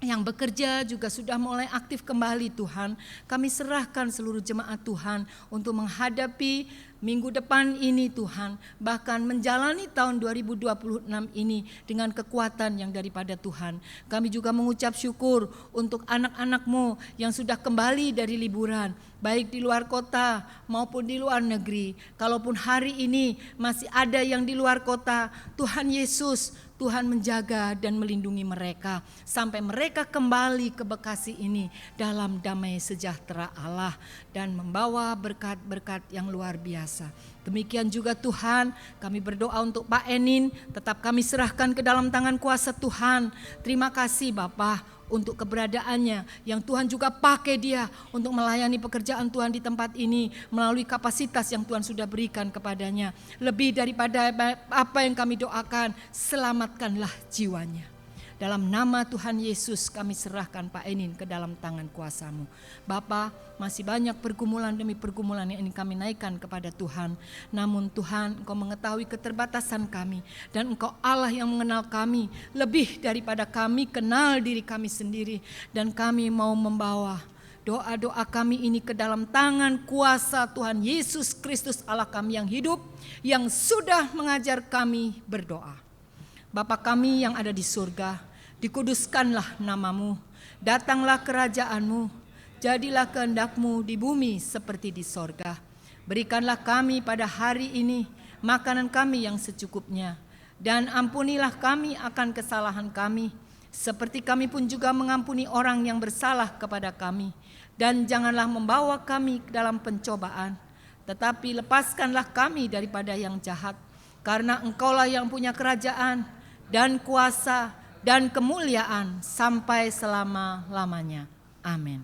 yang bekerja juga sudah mulai aktif kembali Tuhan. Kami serahkan seluruh jemaat Tuhan untuk menghadapi minggu depan ini Tuhan. Bahkan menjalani tahun 2026 ini dengan kekuatan yang daripada Tuhan. Kami juga mengucap syukur untuk anak-anak-Mu yang sudah kembali dari liburan, baik di luar kota maupun di luar negeri. Kalaupun hari ini masih ada yang di luar kota, Tuhan Yesus, Tuhan menjaga dan melindungi mereka sampai mereka kembali ke Bekasi ini dalam damai sejahtera Allah dan membawa berkat-berkat yang luar biasa. Demikian juga Tuhan, kami berdoa untuk Pak Enin, tetap kami serahkan ke dalam tangan kuasa Tuhan. Terima kasih Bapa untuk keberadaannya yang Tuhan juga pakai dia untuk melayani pekerjaan Tuhan di tempat ini melalui kapasitas yang Tuhan sudah berikan kepadanya. Lebih daripada apa yang kami doakan, selamatkanlah jiwanya. Dalam nama Tuhan Yesus kami serahkan Pak Enin ke dalam tangan kuasa-Mu. Bapa, masih banyak pergumulan demi pergumulan yang ingin kami naikkan kepada Tuhan. Namun Tuhan, Engkau mengetahui keterbatasan kami. Dan Engkau Allah yang mengenal kami lebih daripada kami kenal diri kami sendiri. Dan kami mau membawa doa-doa kami ini ke dalam tangan kuasa Tuhan Yesus Kristus Allah kami yang hidup, yang sudah mengajar kami berdoa. Bapa kami yang ada di surga, dikuduskanlah nama-Mu, datanglah kerajaan-Mu, jadilah kehendak-Mu di bumi seperti di sorga. Berikanlah kami pada hari ini makanan kami yang secukupnya, dan ampunilah kami akan kesalahan kami, seperti kami pun juga mengampuni orang yang bersalah kepada kami. Dan janganlah membawa kami ke dalam pencobaan, tetapi lepaskanlah kami daripada yang jahat, karena Engkaulah yang punya kerajaan dan kuasa dan kemuliaan sampai selama-lamanya. Amin.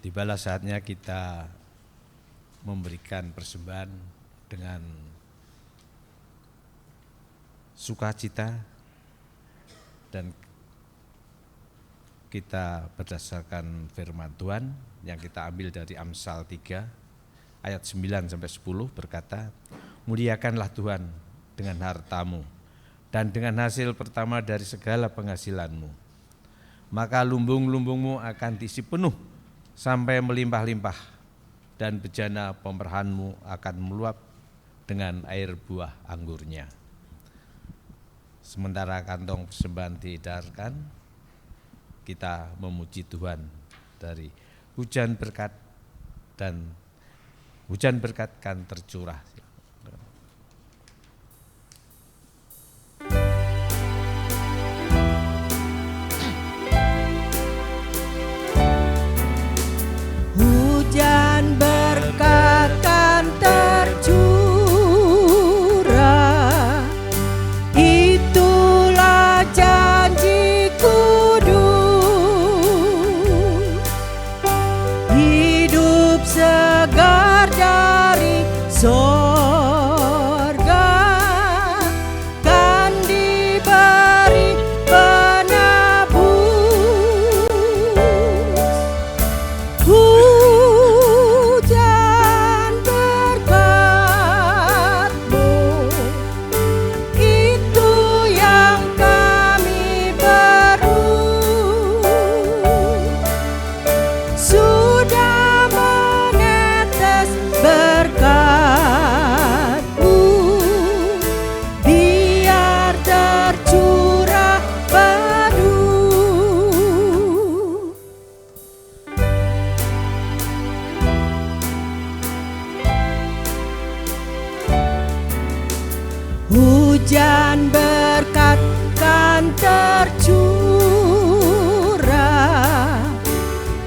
Tibalah saatnya kita memberikan persembahan dengan sukacita, dan kita berdasarkan firman Tuhan yang kita ambil dari Amsal 3 ayat 9 sampai 10 berkata, muliakanlah Tuhan dengan hartamu dan dengan hasil pertama dari segala penghasilanmu, maka lumbung-lumbungmu akan diisi penuh sampai melimpah-limpah, dan bejana pemerahanmu akan meluap dengan air buah anggurnya. Sementara kantong persembahan diedarkan, kita memuji Tuhan dari hujan berkat, dan hujan berkat kan tercurah. Hujan berkat kan tercurah, itulah janji kudus. Hidup segar dari sorga kan diberi penebus. Hujan berkat-Mu, itu yang kami baru. Sudah menetes berkat-Mu, biar tercurah padu. Hujan berkat kan tercurah,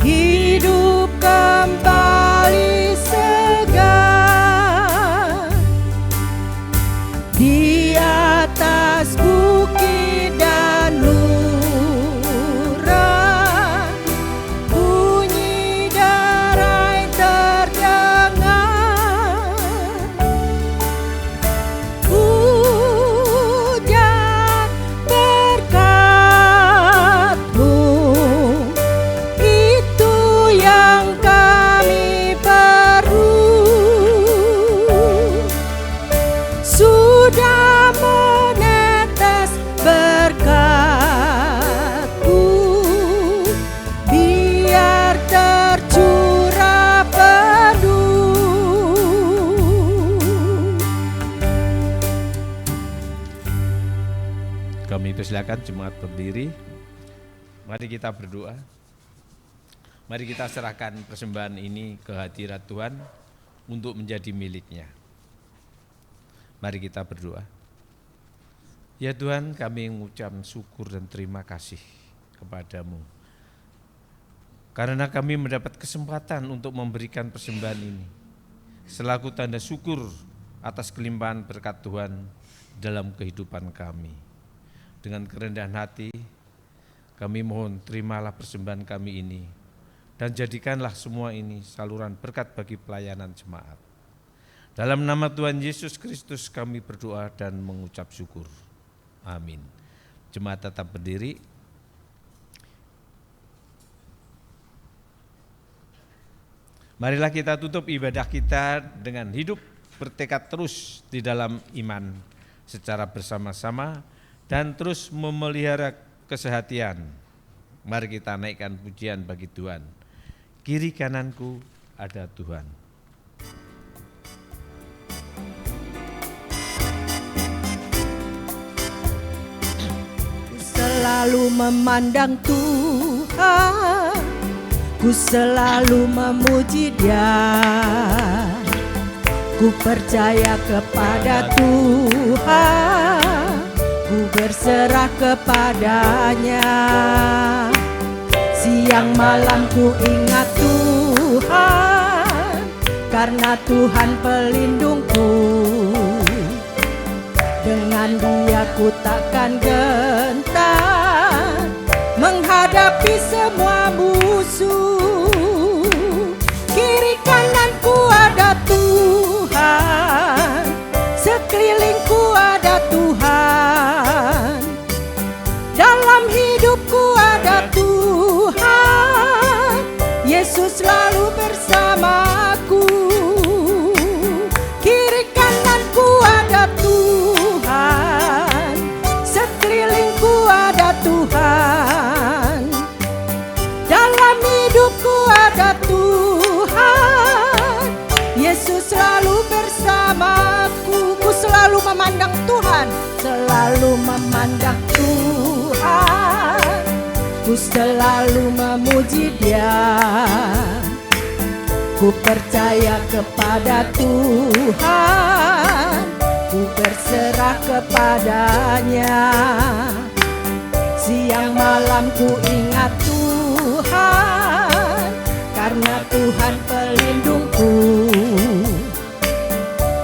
hidup kembali segar. Di atas bukit dan lurah, bunyi derai terdengar. Hujan berkat-Mu, itu yang kami baru. Sudah menetes berkat-Mu, biar tercurah padu. Kami persilakan jemaat berdiri. Mari kita berdoa. Mari kita serahkan persembahan ini ke hadirat Tuhan untuk menjadi miliknya. Mari kita berdoa. Ya Tuhan, kami mengucap syukur dan terima kasih kepadamu, karena kami mendapat kesempatan untuk memberikan persembahan ini selaku tanda syukur atas kelimpahan berkat Tuhan dalam kehidupan kami. Dengan kerendahan hati, kami mohon terimalah persembahan kami ini dan jadikanlah semua ini saluran berkat bagi pelayanan jemaat. Dalam nama Tuhan Yesus Kristus kami berdoa dan mengucap syukur. Amin. Jemaat tetap berdiri. Marilah kita tutup ibadah kita dengan hidup bertekad terus di dalam iman secara bersama-sama dan terus memelihara kesehatian. Mari kita naikkan pujian bagi Tuhan. Kiri kananku ada Tuhan. Selalu selalu memandang Tuhan, ku selalu memuji Dia. Ku percaya kepada Tuhan, ku berserah kepadanya. Siang malam ku ingat Tuhan, karena Tuhan pelindungku. Dengan Dia ku takkan gentar menghadapi semua musuh. Kiri kananku ada Tuhan, sekelilingku ada Tuhan, dalam hidupku ada Tuhan. Yesus selalu bersamaku. Kiri kananku ada Tuhan, sekelilingku ada Tuhan, dalam hidupku ada Tuhan. Yesus selalu bersamaku. Ku selalu memandang Tuhan, selalu memandang Tuhan, ku selalu memuji Dia. Ku percaya kepada Tuhan, ku berserah kepadanya. Siang malam ku ingat Tuhan, karena Tuhan pelindungku.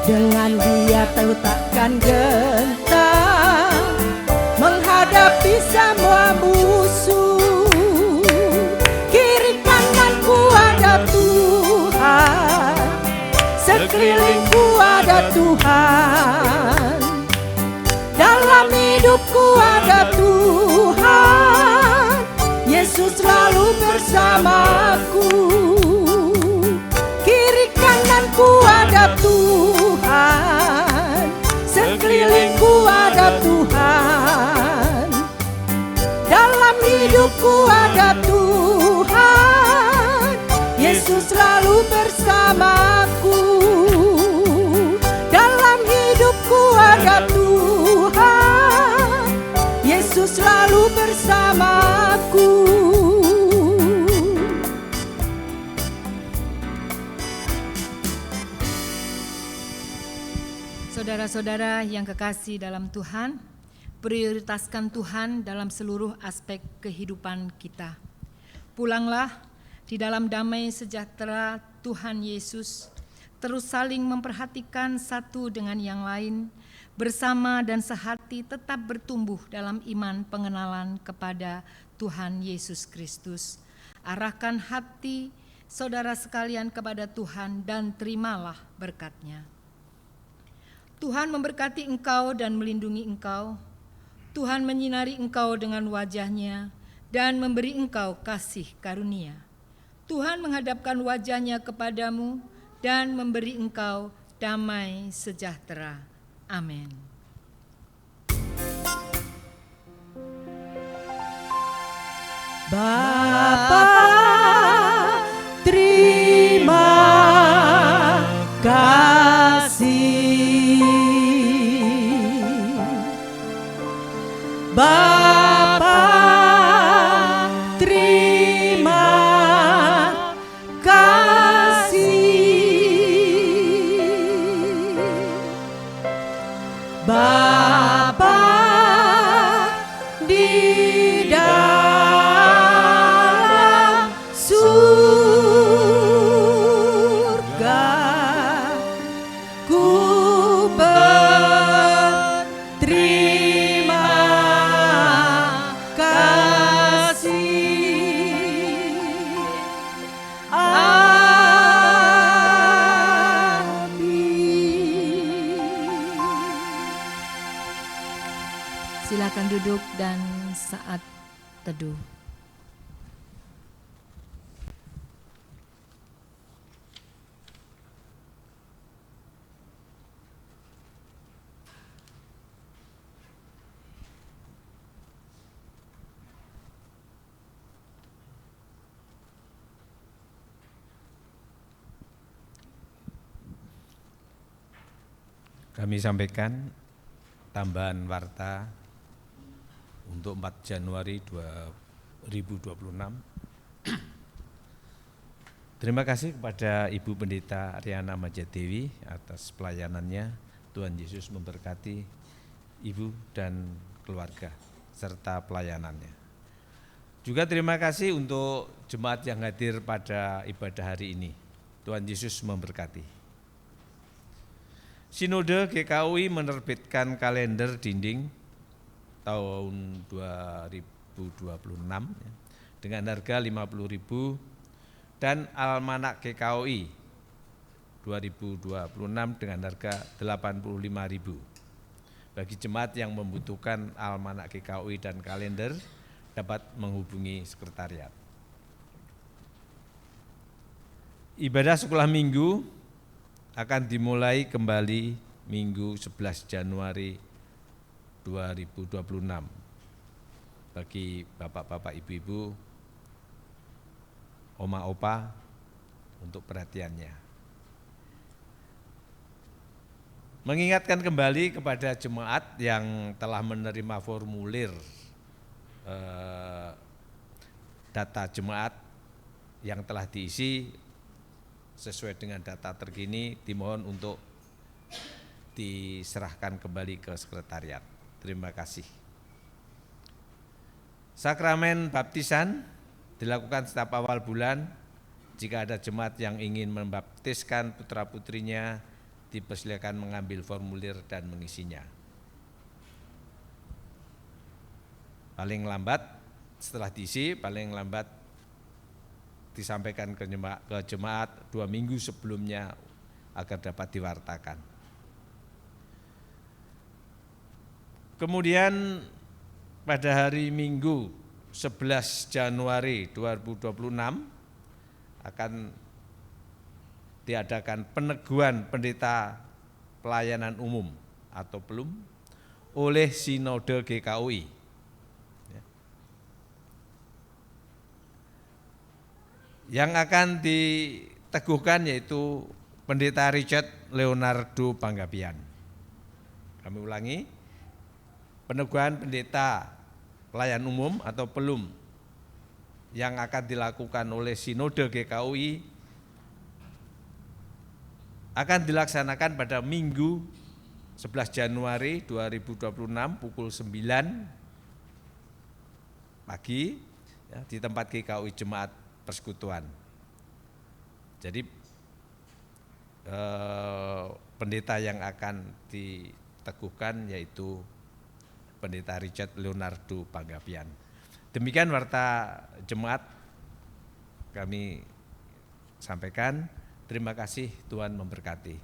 Dengan Dia tahu takkan gentar menghadapi semua musuh. Kiri kananku ada Tuhan, sekelilingku ada Tuhan, dalam hidupku ada Tuhan. Yesus selalu bersamaku. Kiri kananku ada Tuhan, sekelilingku ada Tuhan, dalam hidupku ada Tuhan. Yesus selalu bersamaku. Dalam hidupku ada Tuhan, Yesus selalu bersamaku. Saudara-saudara yang kekasih dalam Tuhan, prioritaskan Tuhan dalam seluruh aspek kehidupan kita. Pulanglah di dalam damai sejahtera Tuhan Yesus, terus saling memperhatikan satu dengan yang lain, bersama dan sehati tetap bertumbuh dalam iman pengenalan kepada Tuhan Yesus Kristus. Arahkan hati saudara sekalian kepada Tuhan dan terimalah berkat-Nya. Tuhan memberkati engkau dan melindungi engkau. Tuhan menyinari engkau dengan wajah-Nya dan memberi engkau kasih karunia. Tuhan menghadapkan wajah-Nya kepadamu dan memberi engkau damai sejahtera. Amin. Bapa, terima kasih. Bapa, terima kasih. Bapa di dalam surga, ku berterima Silakan duduk dan saat teduh. Kami sampaikan tambahan warta untuk 4 Januari 2026. Terima kasih kepada Ibu Pendeta Riana Majadewi atas pelayanannya. Tuhan Yesus memberkati Ibu dan keluarga serta pelayanannya. Juga terima kasih untuk jemaat yang hadir pada ibadah hari ini. Tuhan Yesus memberkati. Sinode GKUI menerbitkan kalender dinding tahun 2026 dengan harga 50.000 dan almanak GKUI 2026 dengan harga 85.000. Bagi jemaat yang membutuhkan almanak GKUI dan kalender dapat menghubungi sekretariat. Ibadah sekolah minggu akan dimulai kembali Minggu 11 Januari 2026. Bagi bapak-bapak, ibu-ibu, oma, opa, untuk perhatiannya. Mengingatkan kembali kepada jemaat yang telah menerima formulir data jemaat yang telah diisi sesuai dengan data terkini, dimohon untuk diserahkan kembali ke sekretariat. Terima kasih. Sakramen baptisan dilakukan setiap awal bulan. Jika ada jemaat yang ingin membaptiskan putra-putrinya, dipersilakan mengambil formulir dan mengisinya. Paling lambat setelah diisi, paling lambat disampaikan ke jemaat 2 minggu sebelumnya agar dapat diwartakan. Kemudian pada hari Minggu 11 Januari 2026 akan diadakan peneguhan pendeta pelayanan umum atau PELUM oleh Sinode GKUI. Yang akan diteguhkan yaitu Pendeta Richard Leonardo Panggabean. Kami ulangi, peneguhan pendeta pelayan umum atau PELUM yang akan dilakukan oleh Sinode GKUI akan dilaksanakan pada Minggu 11 Januari 2026 pukul 9 pagi ya, di tempat GKUI Jemaat Persekutuan. Jadi pendeta yang akan diteguhkan yaitu Pendeta Richard Leonardo Panggabean. Demikian warta jemaat kami sampaikan. Terima kasih, Tuhan memberkati.